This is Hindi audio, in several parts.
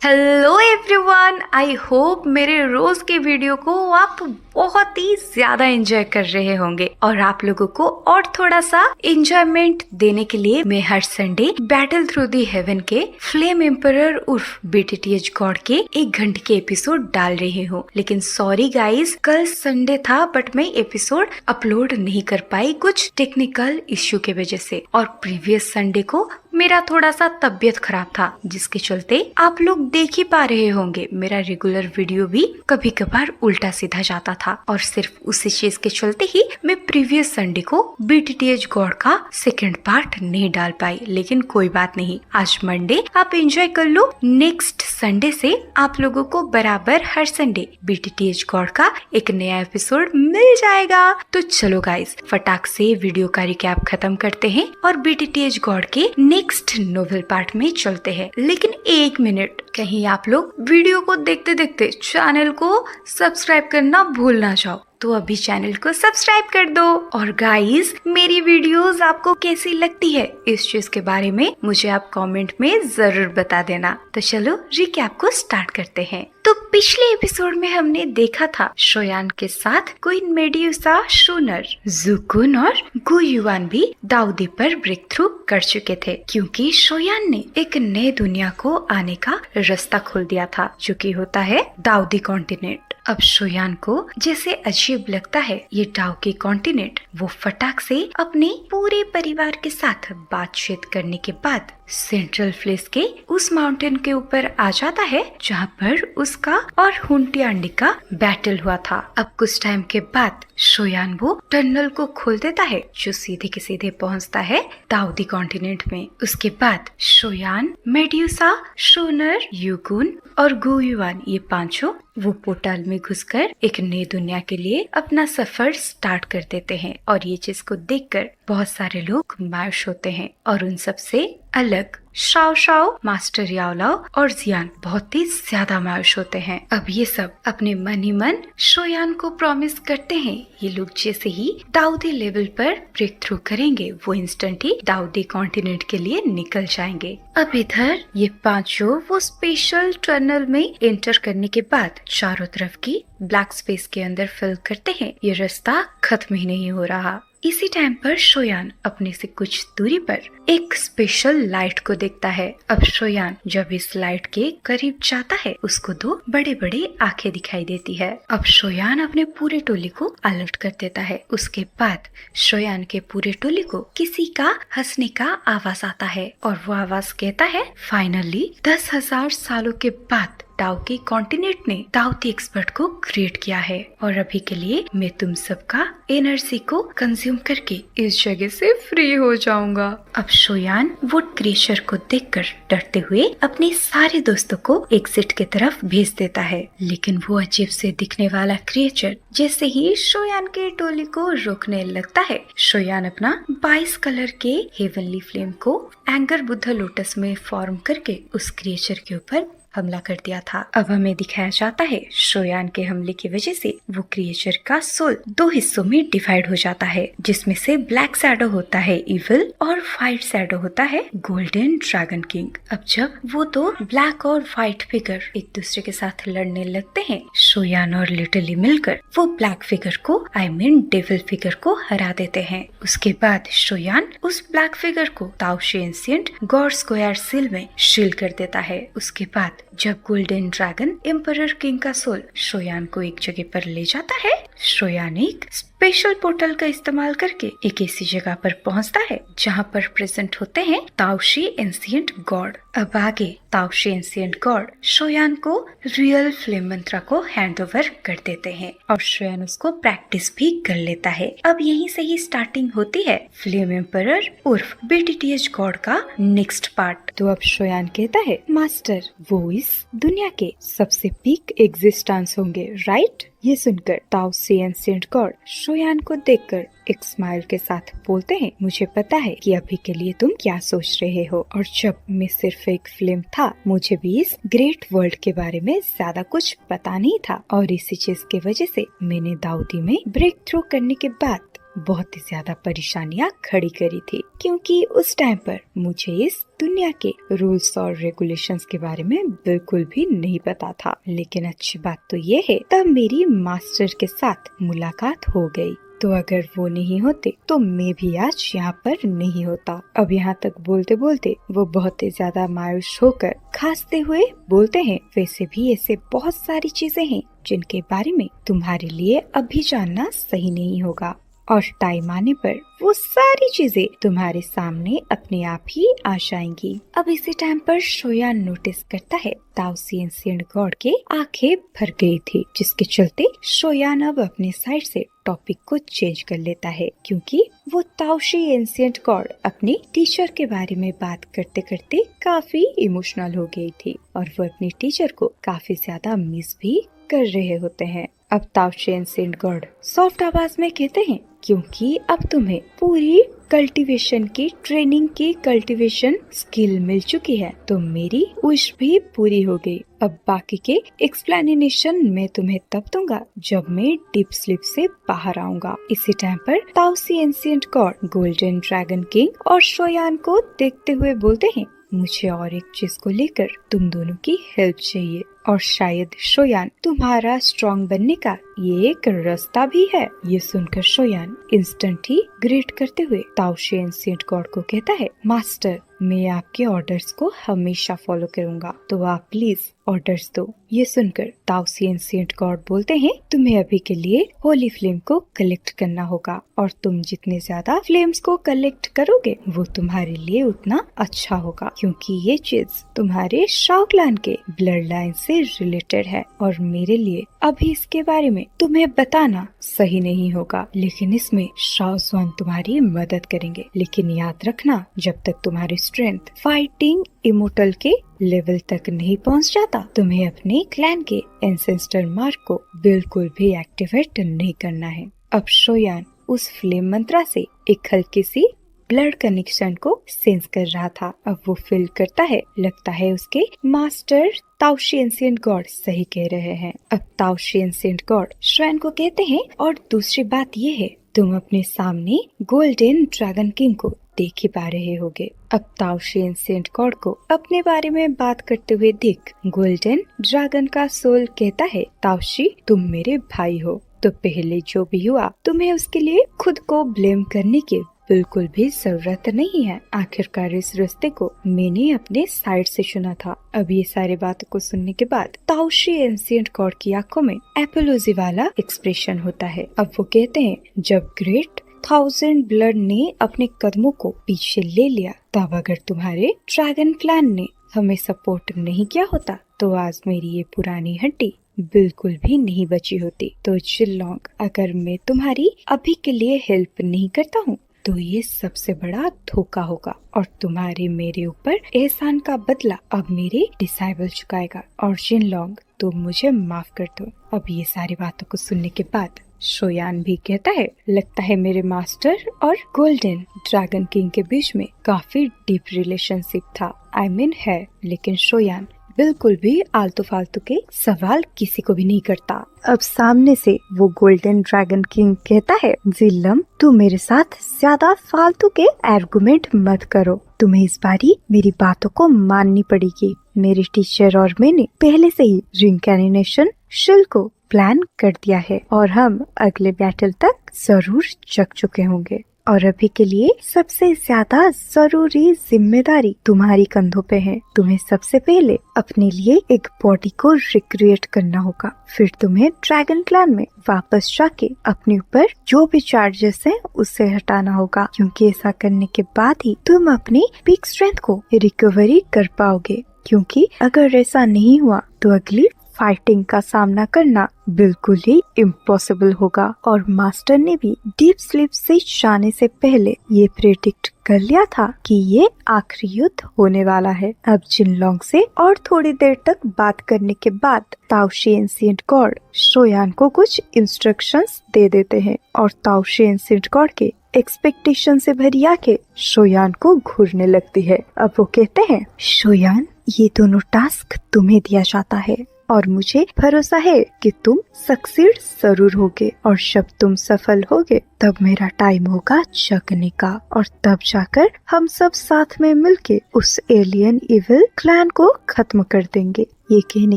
हेलो एवरीवन, आई होप मेरे रोज के वीडियो को आप बहुत ही ज्यादा एंजॉय कर रहे होंगे और आप लोगों को और थोड़ा सा एंजॉयमेंट देने के लिए मैं हर Sunday battle through the heaven के फ्लेम एम्परर उर्फ बीटीटीएच गॉड के 1 घंटे के एपिसोड डाल रही हूँ। लेकिन सॉरी गाइज, कल संडे था बट मैं एपिसोड अपलोड नहीं कर पाई कुछ टेक्निकल इश्यू के वजह से, और प्रीवियस संडे को मेरा थोड़ा सा तबीयत खराब था, जिसके चलते आप लोग देख ही पा रहे होंगे मेरा रेगुलर वीडियो भी कभी कभार उल्टा सीधा जाता था, और सिर्फ उसी चीज के चलते ही मैं प्रीवियस संडे को बीटीटीएच गॉड का सेकंड पार्ट नहीं डाल पाई। लेकिन कोई बात नहीं, आज मंडे आप एंजॉय कर लो। नेक्स्ट संडे से आप लोगों को बराबर हर संडे बीटीटीएच गॉड का एक नया एपिसोड मिल जाएगा। तो चलो गाइस, फटाक से वीडियो का रिकैप खत्म करते हैं और बीटीटीएच गॉड के नेक्स्ट नोवेल पार्ट में चलते हैं। लेकिन 1 मिनट, कहीं आप लोग वीडियो को देखते देखते चैनल को सब्सक्राइब करना भूल ना जाओ, तो अभी चैनल को सब्सक्राइब कर दो। और गाइस, मेरी वीडियोस आपको कैसी लगती है इस चीज के बारे में मुझे आप कमेंट में जरूर बता देना। तो चलो रिकैप को स्टार्ट करते हैं। तो पिछले एपिसोड में हमने देखा था शोयान के साथ क्वीन मेड्यूसा, शूनर, जुकुन और गुयुआन भी दाऊदी पर ब्रेक थ्रू कर चुके थे, क्योंकि शोयान ने एक नए दुनिया को आने का रास्ता खोल दिया था, जो कि होता है दाऊदी कॉन्टिनेंट। अब शोयान को जैसे अजीब लगता है ये दाऊदी कॉन्टिनेंट, वो फटाक से अपने पूरे परिवार के साथ बातचीत करने के बाद सेंट्रल प्लेस के उस माउंटेन के ऊपर आ जाता है जहाँ पर उसका और हुंटियांडी का बैटल हुआ था। अब कुछ टाइम के बाद शोयान वो टनल को खोल देता है जो सीधे के सीधे पहुँचता है दाऊदी कॉन्टिनेंट में। उसके बाद शोयान, मेड्यूसा, शूनर, युगुन और गुयुआन, ये पांचों वो पोर्टल में घुसकर एक नई दुनिया के लिए अपना सफर स्टार्ट कर देते हैं। और ये चीज को देखकर बहुत सारे लोग मायूस होते हैं, और उन सब से अलग शाओ शाओ, मास्टर याओलाओ और जियान बहुत ही ज्यादा मायूस होते हैं। अब ये सब अपने मन ही मन शोयान को प्रॉमिस करते हैं ये लोग जैसे ही दाऊदी लेवल पर ब्रेक थ्रू करेंगे वो इंस्टेंट ही दाऊदी कॉन्टिनेंट के लिए निकल जाएंगे। अब इधर ये पांचों वो स्पेशल टनल में एंटर करने के बाद चारों तरफ की ब्लैक स्पेस के अंदर फिल करते हैं। ये रास्ता खत्म ही नहीं हो रहा। इसी टाइम पर शोयान अपने से कुछ दूरी पर एक स्पेशल लाइट को देखता है। अब शोयान जब इस लाइट के करीब जाता है उसको 2 बड़े बड़े आंखें दिखाई देती है। अब शोयान अपने पूरे टोली को अलर्ट कर देता है। उसके बाद शोयान के पूरे टोली को किसी का हंसने का आवाज आता है, और वो आवाज कहता है, फाइनली 10,000 सालों के बाद दाऊदी कॉन्टिनेंट ने दाऊदी एक्सपर्ट को क्रिएट किया है, और अभी के लिए मैं तुम सबका एनर्जी को कंज्यूम करके इस जगह से फ्री हो जाऊंगा। अब शोयान वो क्रिएचर को देखकर डरते हुए अपने सारे दोस्तों को एग्जिट की तरफ भेज देता है। लेकिन वो अजीब से दिखने वाला क्रिएचर जैसे ही शोयान के टोली को रोकने लगता है, शोयान अपना 22 कलर के हेवनली फ्लेम को एंगर बुद्ध लोटस में फॉर्म करके उस क्रिएचर के ऊपर हमला कर दिया था। अब हमें दिखाया जाता है शोयान के हमले की वजह से वो क्रिएचर का सोल 2 हिस्सों में डिवाइड हो जाता है, जिसमें से ब्लैक शैडो होता है इविल और व्हाइट शैडो होता है गोल्डन ड्रैगन किंग। अब जब वो 2 ब्लैक और व्हाइट फिगर एक दूसरे के साथ लड़ने लगते हैं, शोयान और लिटरली मिलकर वो ब्लैक फिगर को डेविल फिगर को हरा देते हैं। उसके बाद शोयान उस ब्लैक फिगर को ताओशी एंशिएंट गॉड स्क्वायर सील में शील्ड कर देता है। उसके बाद जब गोल्डन ड्रैगन एम्परर किंग का सोल शोयान को एक जगह पर ले जाता है, शोयान एक स्पेशल पोर्टल का इस्तेमाल करके एक ऐसी जगह पर पहुंचता है जहां पर प्रेजेंट होते हैं ताओशी एंशिएंट गॉड। अब आगे ताओशी एंशिएंट गॉड शोयान को रियल फ्लेम मंत्रा को हैंड ओवर कर देते हैं, और शोयान उसको प्रैक्टिस भी कर लेता है। अब यहीं से ही स्टार्टिंग होती है फ्लेम एम्परर उर्फ बीटीटीएच गॉड का नेक्स्ट पार्ट। तो अब शोयान कहता है, मास्टर वो इस दुनिया के सबसे पीक एग्जिस्टेंस होंगे, राइट? ये सुनकर ताओशी एंशिएंट गॉड शोयान को देखकर एक स्माइल के साथ बोलते हैं, मुझे पता है कि अभी के लिए तुम क्या सोच रहे हो, और जब मैं सिर्फ एक फ्लेम था मुझे भी इस ग्रेट वर्ल्ड के बारे में ज्यादा कुछ पता नहीं था, और इसी चीज की वजह से मैंने दाऊदी में ब्रेक थ्रू करने के बाद बहुत ही ज्यादा परेशानियां खड़ी करी थी, क्योंकि उस टाइम पर मुझे इस दुनिया के रूल्स और रेगुलेशंस के बारे में बिल्कुल भी नहीं पता था। लेकिन अच्छी बात तो ये है, तब मेरी मास्टर के साथ मुलाकात हो गई। तो अगर वो नहीं होते तो मैं भी आज यहाँ पर नहीं होता। अब यहाँ तक बोलते बोलते वो बहुत ही ज्यादा मायूस होकर खांसते हुए बोलते हैं, वैसे भी ऐसे बहुत सारी चीजें हैं जिनके बारे में तुम्हारे लिए अभी जानना सही नहीं होगा, और टाइम आने पर वो सारी चीजें तुम्हारे सामने अपने आप ही आ जाएंगी। अब इसी टाइम पर शोयान नोटिस करता है ताओसी एंशिएंट गॉड के आंखें भर गई थी, जिसके चलते शोयान अब अपने साइड से टॉपिक को चेंज कर लेता है, क्योंकि वो ताओशी एंशिएंट गॉड अपने टीचर के बारे में बात करते करते काफी इमोशनल हो गई थी, और वो अपने टीचर को काफी ज्यादा मिस भी कर रहे होते हैं। अब ताओशी एंशिएंट गॉड सॉफ्ट आवाज में कहते हैं, क्योंकि अब तुम्हें पूरी कल्टीवेशन की ट्रेनिंग की कल्टीवेशन स्किल मिल चुकी है, तो मेरी विश भी पूरी हो गई। अब बाकी के एक्सप्लेनेशन मैं तुम्हें तब दूंगा जब मैं डीप स्लीप से बाहर आऊंगा। इसी टाइम पर Taoshi ancient god golden dragon king और शोयान को देखते हुए बोलते हैं, मुझे और एक चीज को लेकर तुम दोनों की हेल्प चाहिए, और शायद शोयान तुम्हारा स्ट्रॉन्ग बनने का ये एक रास्ता भी है। ये सुनकर शोयान इंस्टेंट ही ग्रेट करते हुए ताओशी एंशिएंट गॉड को कहता है, मास्टर मैं आपके ऑर्डर्स को हमेशा फॉलो करूंगा, तो आप प्लीज ऑर्डर्स दो। ये सुनकर ताओसी एंशिएंट गॉड बोलते हैं, तुम्हें अभी के लिए होली फ्लेम को कलेक्ट करना होगा, और तुम जितने ज्यादा फ्लेम्स को कलेक्ट करोगे वो तुम्हारे लिए उतना अच्छा होगा, क्योंकि ये चीज तुम्हारे शाओ क्लैन के ब्लड लाइन से रिलेटेड है, और मेरे लिए अभी इसके बारे में तुम्हें बताना सही नहीं होगा, लेकिन इसमें शाओ ज़ुआन तुम्हारी मदद करेंगे। लेकिन याद रखना, जब तक तुम्हारी स्ट्रेंथ फाइटिंग इमोर्टल के लेवल तक नहीं पहुंच जाता, तुम्हें अपने क्लैन के एंसेस्टर मार्क को बिल्कुल भी एक्टिवेट नहीं करना है। अब शोयान उस फ्लेम मंत्रा से एक हल्की सी ब्लड कनेक्शन को सेंस कर रहा था। अब वो फील करता है, लगता है उसके मास्टर ताओशी एंशिएंट गॉड सही कह रहे हैं। अब ताओशी एंशिएंट गॉड श्वेन को कहते हैं, और दूसरी बात ये है, तुम अपने सामने गोल्डन ड्रैगन किंग को देख ही पा रहे होगे। अब ताओशी एंशिएंट गॉड को अपने बारे में बात करते हुए देख गोल्डन ड्रैगन का सोल कहता है, ताओशी तुम मेरे भाई हो, तो पहले जो भी हुआ तुम्हें उसके लिए खुद को ब्लेम करने की बिल्कुल भी जरूरत नहीं है। आखिरकार इस रिश्ते को मैंने अपने साइड से चुना था। अब ये सारी बातों को सुनने के बाद ताओशी एंशिएंट गॉड की आंखों में एपोलॉजी वाला एक्सप्रेशन होता है। अब वो कहते हैं, जब ग्रेट 1000 ब्लड ने अपने कदमों को पीछे ले लिया, तब अगर तुम्हारे ड्रैगन क्लैन ने हमें सपोर्ट नहीं किया होता, तो आज मेरी ये पुरानी हड्डी बिल्कुल भी नहीं बची होती। तो जिनलोंग, अगर मैं तुम्हारी अभी के लिए हेल्प नहीं करता हूँ तो ये सबसे बड़ा धोखा होगा, और तुम्हारे मेरे ऊपर एहसान का बदला अब मेरे डिसाइबल चुकाएगा, और जिनलोंग तुम मुझे माफ कर दो। अब ये सारी बातों को सुनने के बाद शोयान भी कहता है, लगता है मेरे मास्टर और गोल्डन ड्रैगन किंग के बीच में काफी डीप रिलेशनशिप था। आई मीन है, लेकिन शोयान बिल्कुल भी आलतू फालतू के सवाल किसी को भी नहीं करता। अब सामने से वो गोल्डन ड्रैगन किंग कहता है, जिल्लम तू मेरे साथ ज्यादा फालतू के आर्गुमेंट मत करो, तुम्हें इस बारी मेरी बातों को माननी पड़ेगी। मेरे टीचर और मैंने पहले से ही रिइंकार्नेशन शिल को प्लान कर दिया है, और हम अगले बैटल तक जरूर जग चुके होंगे, और अभी के लिए सबसे ज्यादा जरूरी जिम्मेदारी तुम्हारी कंधों पे है। तुम्हें सबसे पहले अपने लिए एक बॉडी को रिक्रिएट करना होगा, फिर तुम्हें ड्रैगन क्लैन में वापस जाके अपने ऊपर जो भी चार्जेस हैं उसे हटाना होगा, क्योंकि ऐसा करने के बाद ही तुम अपनी पीक स्ट्रेंथ को रिकवरी कर पाओगे। क्योंकि अगर ऐसा नहीं हुआ तो अगली फाइटिंग का सामना करना बिल्कुल ही इम्पॉसिबल होगा। और मास्टर ने भी डीप स्लीप से जाने से पहले ये प्रेडिक्ट कर लिया था कि ये आखिरी युद्ध होने वाला है। अब जिनलोंग से और थोड़ी देर तक बात करने के बाद ताओशी एंशिएंट गॉड शोयान को कुछ इंस्ट्रक्शंस दे देते हैं, और ताओशी एंशिएंट गॉड के एक्सपेक्टेशन से भरी आंखें शोयान को घूरने लगती है। अब वो कहते हैं, शोयान ये दोनों टास्क तुम्हें दिया जाता है, और मुझे भरोसा है कि तुम सक्सीड जरूर होगे, और जब तुम सफल होगे तब मेरा टाइम होगा जगने का, और तब जाकर हम सब साथ में मिलके उस एलियन इविल क्लैन को खत्म कर देंगे। ये कहने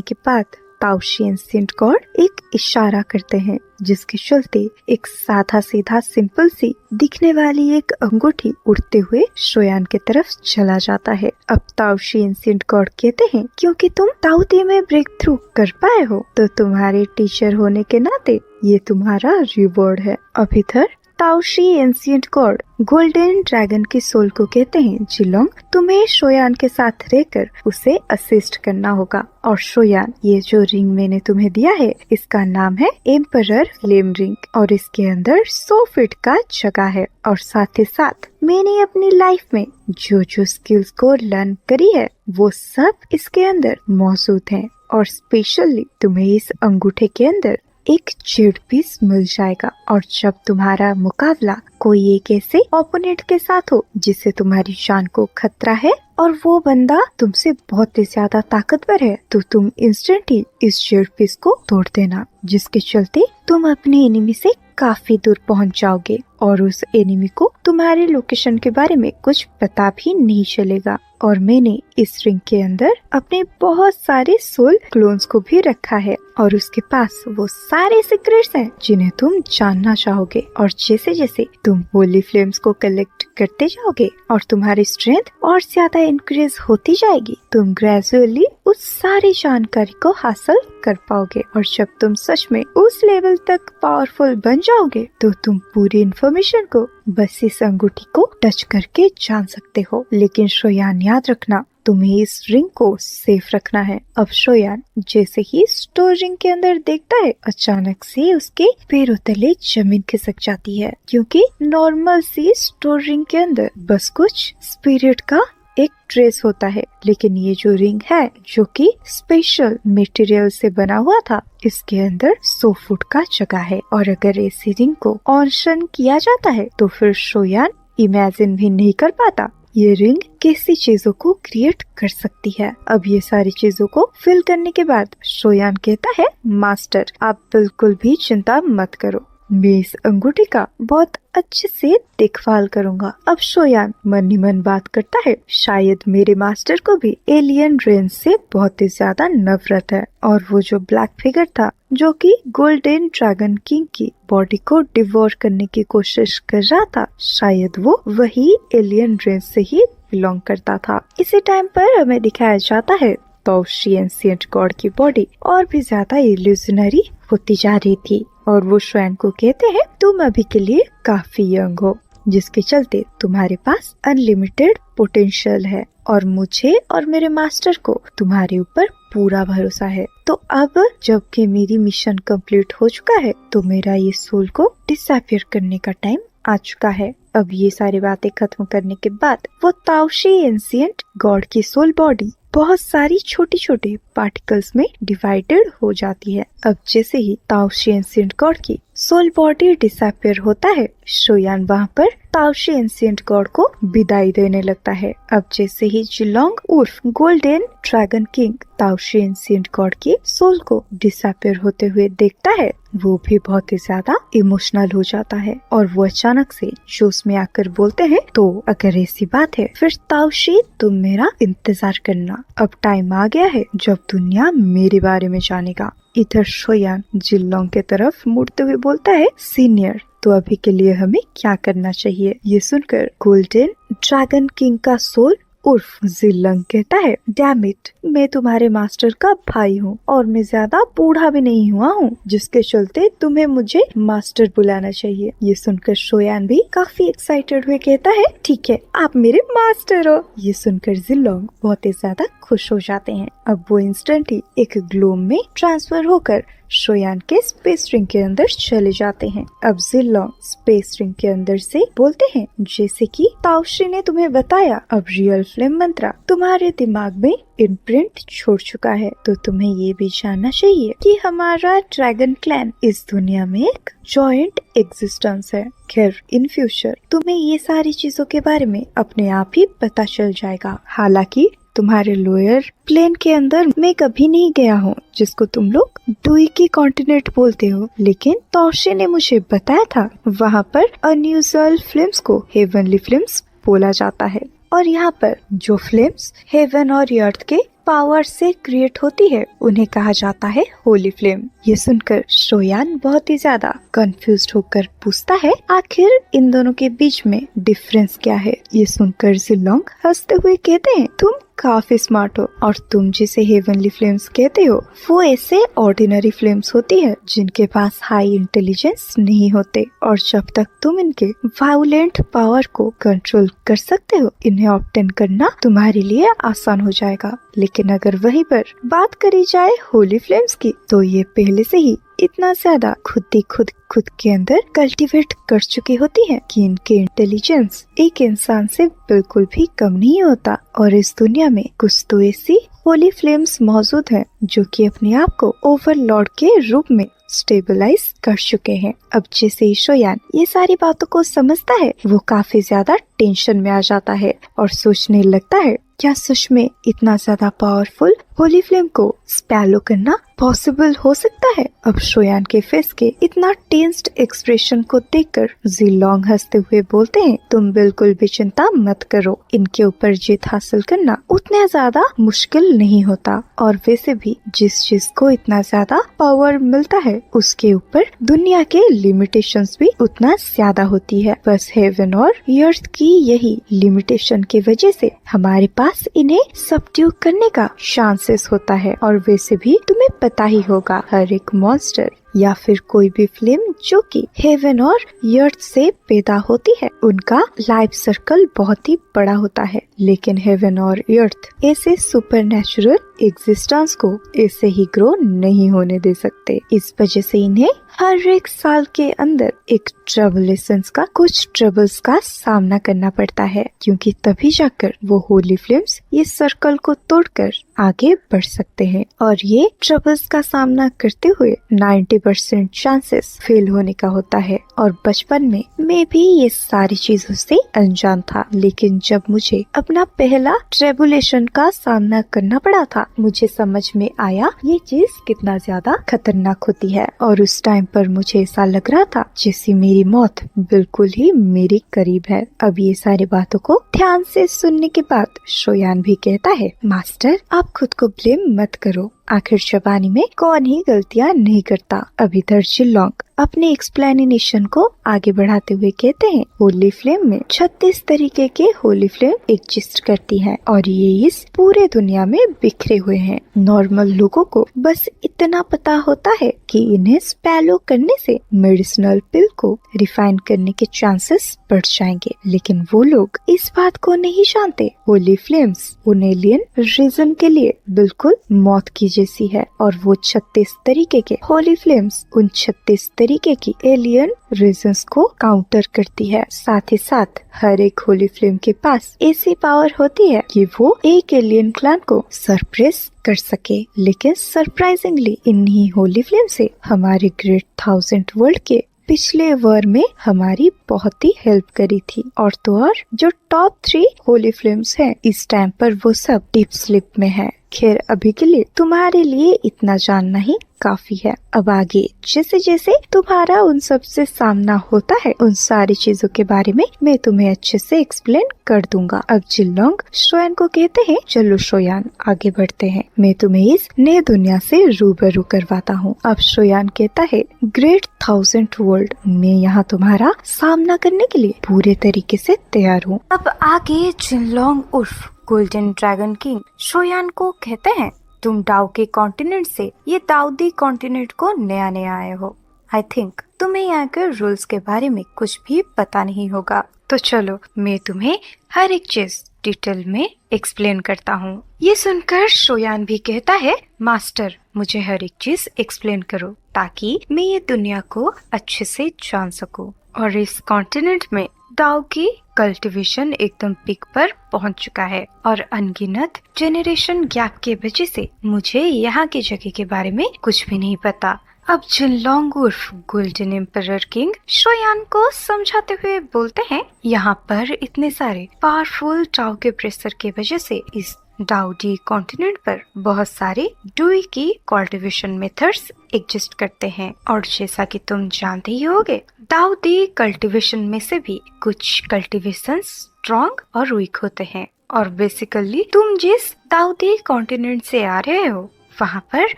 के बाद ताओशी एंशिएंट गॉड एक इशारा करते हैं, जिसके चलते एक साधा सीधा सिंपल सी दिखने वाली एक अंगूठी उड़ते हुए शोयान के तरफ चला जाता है। अब ताओशी एंशिएंट गॉड कहते हैं, क्योंकि तुम ताओते में ब्रेक थ्रू कर पाए हो तो तुम्हारे टीचर होने के नाते ये तुम्हारा रिवॉर्ड है। अब इधर ताओशी एंशिएंट गॉड गोल्डन ड्रैगन की सोल को कहते हैं, जिलोंग तुम्हें शोयान के साथ रहकर उसे असिस्ट करना होगा। और शोयान, ये जो रिंग मैंने तुम्हें दिया है इसका नाम है एम्परर फ्लेम रिंग, और इसके अंदर 100 फीट का जगह है। और साथ ही साथ मैंने अपनी लाइफ में जो जो स्किल्स को लर्न करी है वो सब इसके अंदर मौजूद है। और स्पेशली तुम्हें इस अंगूठे के अंदर एक जेड पीस मिल जाएगा। और जब तुम्हारा मुकाबला कोई एक ऐसे ओपोनेंट के साथ हो जिससे तुम्हारी जान को खतरा है और वो बंदा तुमसे बहुत ही ज्यादा ताकतवर है, तो तुम इंस्टेंट ही इस जेड पीस को तोड़ देना, जिसके चलते तुम अपने एनिमी से काफी दूर पहुंच जाओगे और उस एनिमी को तुम्हारे लोकेशन के बारे में कुछ पता भी नहीं चलेगा। और मैंने इस रिंग के अंदर अपने बहुत सारे सोल क्लोन्स को भी रखा है, और उसके पास वो सारे सीक्रेट्स हैं जिन्हें तुम जानना चाहोगे। और जैसे जैसे तुम होली फ्लेम्स को कलेक्ट करते जाओगे और तुम्हारी स्ट्रेंथ और ज्यादा इंक्रीज होती जाएगी, तुम ग्रेजुअली उस सारी जानकारी को हासिल कर पाओगे। और जब तुम सच में उस लेवल तक पावरफुल बन जाओगे तो तुम पूरी इन्फॉर्मेशन को बस इस अंगूठी को टच करके जान सकते हो। लेकिन शोयान, याद रखना, तुम्हें इस रिंग को सेफ रखना है। अब शोयान जैसे ही स्टोर रिंग के अंदर देखता है, अचानक से उसके पैरों तले जमीन खिसक जाती है, क्योंकि नॉर्मल सी स्टोर रिंग के अंदर बस कुछ स्पिरिट का एक ट्रेस होता है। लेकिन ये जो रिंग है जो कि स्पेशल मटेरियल से बना हुआ था, इसके अंदर 100 फुट का जगह है। और अगर ऐसी रिंग को ऑनशन किया जाता है तो फिर शोयान इमेजिन भी नहीं कर पाता ये रिंग कैसी चीजों को क्रिएट कर सकती है। अब ये सारी चीजों को फिल करने के बाद शोयान कहता है, मास्टर आप बिल्कुल भी चिंता मत करो, मैं इस अंगूठी का बहुत अच्छे से देखभाल करूंगा। अब शोयान मन ही मन बात करता है, शायद मेरे मास्टर को भी एलियन रेंज से बहुत ही ज्यादा नफरत है, और वो जो ब्लैक फिगर था जो कि गोल्डन ड्रैगन किंग की बॉडी को डिवोर करने की कोशिश कर रहा था, शायद वो वही एलियन रेंज से ही बिलोंग करता था। इसी टाइम पर हमें दिखाया जाता है ताओशी एंशिएंट गॉड की बॉडी और भी ज्यादा इल्यूजनरी होती जा रही थी, और वो शोयान को कहते हैं, तुम अभी के लिए काफी यंग हो, जिसके चलते तुम्हारे पास अनलिमिटेड पोटेंशियल है, और मुझे और मेरे मास्टर को तुम्हारे ऊपर पूरा भरोसा है। तो अब जबकि मेरी मिशन कंप्लीट हो चुका है तो मेरा ये सोल को डिसअपियर करने का टाइम आ चुका है। अब ये सारी बातें खत्म करने के बाद वो ताओशी एंशिएंट गॉड की सोल बॉडी बहुत सारी छोटी छोटी पार्टिकल्स में डिवाइडेड हो जाती है। अब जैसे ही ताओशी एंशिएंट गॉड की सोल बॉडी डिसअपियर होता है, शोयान वहाँ पर ताओशी एंशिएंट गॉड को विदाई देने लगता है। अब जैसे ही जिलोंग उर्फ golden dragon king Taoshi ancient god की सोल को डिसअपियर होते हुए देखता है, वो भी बहुत ही ज्यादा इमोशनल हो जाता है, और वो अचानक से जोश में आकर बोलते हैं, तो अगर ऐसी बात है फिर ताओशी तुम मेरा इंतजार करना, अब टाइम आ गया है जब दुनिया मेरे बारे में जानेगा। इधर शोयान जिलोंग के तरफ मुड़ते हुए बोलता है, सीनियर तो अभी के लिए हमें क्या करना चाहिए। ये सुनकर गोल्डन ड्रैगन किंग का सोल उर्फ जिलोंग कहता है, डैम इट, मैं तुम्हारे मास्टर का भाई हूँ और मैं ज्यादा बूढ़ा भी नहीं हुआ हूँ, जिसके चलते तुम्हें मुझे मास्टर बुलाना चाहिए। ये सुनकर शोयान भी काफी एक्साइटेड हुए कहता है, ठीक है आप मेरे मास्टर हो। ये सुनकर जिलोंग बहुत ही ज्यादा खुश हो जाते हैं। अब वो इंस्टेंटली एक ग्लोम में ट्रांसफर होकर शोयान के स्पेस रिंग के अंदर चले जाते हैं। अब जिलोंग स्पेस रिंग के अंदर से बोलते हैं, जैसे कि ताओशी ने तुम्हें बताया, अब रियल फ्लेम मंत्रा तुम्हारे दिमाग में इम्प्रिंट छोड़ चुका है, तो तुम्हें ये भी जानना चाहिए कि हमारा ड्रैगन क्लैन इस दुनिया में एक जॉइंट एग्जिस्टेंस है। खैर इन फ्यूचर तुम्हें ये सारी चीजों के बारे में अपने आप ही पता चल जाएगा। हालांकि तुम्हारे लोअर प्लेन के अंदर मैं कभी नहीं गया हूँ, जिसको तुम लोग डुई की कॉन्टिनेंट बोलते हो, लेकिन तोशे ने मुझे बताया था वहाँ पर अनयूजुअल फिल्म्स को हेवनली फिल्म्स बोला जाता है। और यहाँ पर जो फिल्म्स हेवन और अर्थ के पावर से क्रिएट होती है उन्हें कहा जाता है होली फ्लेम। ये सुनकर शोयान बहुत ही ज्यादा कंफ्यूज्ड होकर पूछता है आखिर इन दोनों के बीच में डिफरेंस क्या है। ये सुनकर जिलोंग हंसते हुए कहते हैं तुम काफी स्मार्ट हो और तुम जिसे हेवनली फ्लेम्स कहते हो वो ऐसे ऑर्डिनरी फ्लेम्स होती है जिनके पास हाई इंटेलिजेंस नहीं होते, और जब तक तुम इनके वायलेंट पावर को कंट्रोल कर सकते हो इन्हें ऑब्टेन करना तुम्हारे लिए आसान हो जाएगा। लेकिन अगर वहीं पर बात करी जाए होली फ्लेम्स की तो ये पहले से ही इतना ज्यादा खुद के अंदर कल्टीवेट कर चुकी होती हैं कि इनके इंटेलिजेंस एक इंसान से बिल्कुल भी कम नहीं होता। और इस दुनिया में कुछ तो ऐसी होली फ्लेम्स मौजूद हैं जो कि अपने आप को ओवरलॉर्ड के रूप में स्टेबलाइज कर चुके हैं। अब जैसे ही शोयान ये सारी बातों को समझता है वो काफी ज्यादा टेंशन में आ जाता है और सोचने लगता है क्या सच में इतना ज्यादा पावरफुल होली फ्लेम को स्पैलो करना पॉसिबल हो सकता है। अब शोयान के फेस के इतना टेंस्ड एक्सप्रेशन को देखकर जिलोंग हंसते हुए बोलते हैं तुम बिल्कुल भी चिंता मत करो, इनके ऊपर जीत हासिल करना उतना ज्यादा मुश्किल नहीं होता, और वैसे भी जिस चीज को इतना ज्यादा पावर मिलता है उसके ऊपर दुनिया के लिमिटेशंस भी उतना ज्यादा होती है। बस हेवन और अर्थ की यही लिमिटेशन की वजह से हमारे पास इन्हें सबड्यू करने का चांसेस होता है। और वैसे भी तुम्हें पता ही होगा हर एक मॉन्स्टर या फिर कोई भी फिल्म जो कि हेवन और अर्थ से पैदा होती है उनका लाइफ सर्कल बहुत ही बड़ा होता है, लेकिन हेवन और अर्थ ऐसे सुपरनैचुरल एग्जिस्टेंस को ऐसे ही ग्रो नहीं होने दे सकते। इस वजह से इन्हें हर एक साल के अंदर एक ट्रबलेशंस का कुछ ट्रबल्स का सामना करना पड़ता है, क्योंकि तभी जाकर वो होली फ्लेम्स ये सर्कल को तोड़कर आगे बढ़ सकते हैं। और ये ट्रबल्स का सामना करते हुए 90% चांसेस फेल होने का होता है। और बचपन में मैं भी ये सारी चीजों से अनजान था, लेकिन जब मुझे अपना पहला ट्रेबुलेशन का सामना करना पड़ा था मुझे समझ में आया ये चीज कितना ज्यादा खतरनाक होती है। और उस टाइम पर मुझे ऐसा लग रहा था जैसे मेरी मौत बिल्कुल ही मेरे करीब है। अब ये सारी बातों को ध्यान से सुनने के बाद शोयान भी कहता है मास्टर आप खुद को ब्लेम मत करो, आखिर जवानी में कौन ही गलतियाँ नहीं करता। अब इधर जिलोंग अपने एक्सप्लेनेशन को आगे बढ़ाते हुए कहते हैं होली फ्लेम में 36 तरीके के होली फ्लेम एग्जिस्ट करती हैं और ये इस पूरे दुनिया में बिखरे हुए हैं। नॉर्मल लोगों को बस इतना पता होता है कि इन्हें स्पैलो करने से मेडिसिनल पिल को रिफाइन करने के चांसेस बढ़ जाएंगे, लेकिन वो लोग इस बात को नहीं जानते होली फ्लेम्स उन एलियन रीजन के लिए बिल्कुल मौत की जैसी है, और वो 36 तरीके के होली फ्लेम्स उन 36 तरीके की एलियन रीजन्स को काउंटर करती है। साथ ही साथ हर एक होली फ्लेम के पास ऐसी पावर होती है कि वो एक एलियन क्लैन को सरप्रेस कर सके। लेकिन सरप्राइजिंगली इन्हीं होली फ्लेम से हमारे ग्रेट 1000 वर्ल्ड के पिछले वॉर में हमारी बहुत ही हेल्प करी थी। और तो और जो टॉप 3 होली फ्लेम्स हैं इस टाइम पर वो सब डीप स्लीप में है। खैर अभी के लिए तुम्हारे लिए इतना जानना ही काफी है। अब आगे जैसे जैसे तुम्हारा उन सब से सामना होता है उन सारी चीजों के बारे में मैं तुम्हें अच्छे से एक्सप्लेन कर दूंगा। अब जिलोंग शोयान को कहते हैं चलो शोयान आगे बढ़ते हैं, मैं तुम्हें इस नए दुनिया से रूबरू करवाता हूँ। अब शोयान कहता है ग्रेट 1000 वर्ल्ड मैं यहाँ तुम्हारा सामना करने के लिए पूरे तरीके से तैयार हूँ। अब आगे जिनलोंग उर्फ गोल्डन ड्रैगन किंग शोयान को कहते हैं तुम डाउ के कॉन्टिनेंट से ये दाऊदी कॉन्टिनेंट को नया आए हो। आई थिंक तुम्हें यहाँ के रूल्स के बारे में कुछ भी पता नहीं होगा, तो चलो मैं तुम्हें हर एक चीज डिटेल में एक्सप्लेन करता हूँ। ये सुनकर शोयान भी कहता है मास्टर मुझे हर एक चीज एक्सप्लेन करो ताकि मैं ये दुनिया को अच्छे से जान सकूं। और इस कॉन्टिनेंट में दाऊ की कल्टीवेशन एकदम पीक पर पहुंच चुका है और अनगिनत जेनरेशन गैप के वजह से मुझे यहाँ की जगह के बारे में कुछ भी नहीं पता। अब जिनलोंग उर्फ गोल्डन एम्परर किंग शोयान को समझाते हुए बोलते हैं यहाँ पर इतने सारे पावरफुल टाउ के प्रेशर के वजह से इस दाऊदी कॉन्टिनेंट पर बहुत सारे डुई की कल्टीवेशन मेथड्स एग्जिस्ट करते हैं और जैसा कि तुम जानते ही होगे, दाऊदी कल्टीवेशन में से भी कुछ कल्टीवेशन स्ट्रॉन्ग और वीक होते हैं। और बेसिकली तुम जिस दाऊदी कॉन्टिनेंट से आ रहे हो वहाँ पर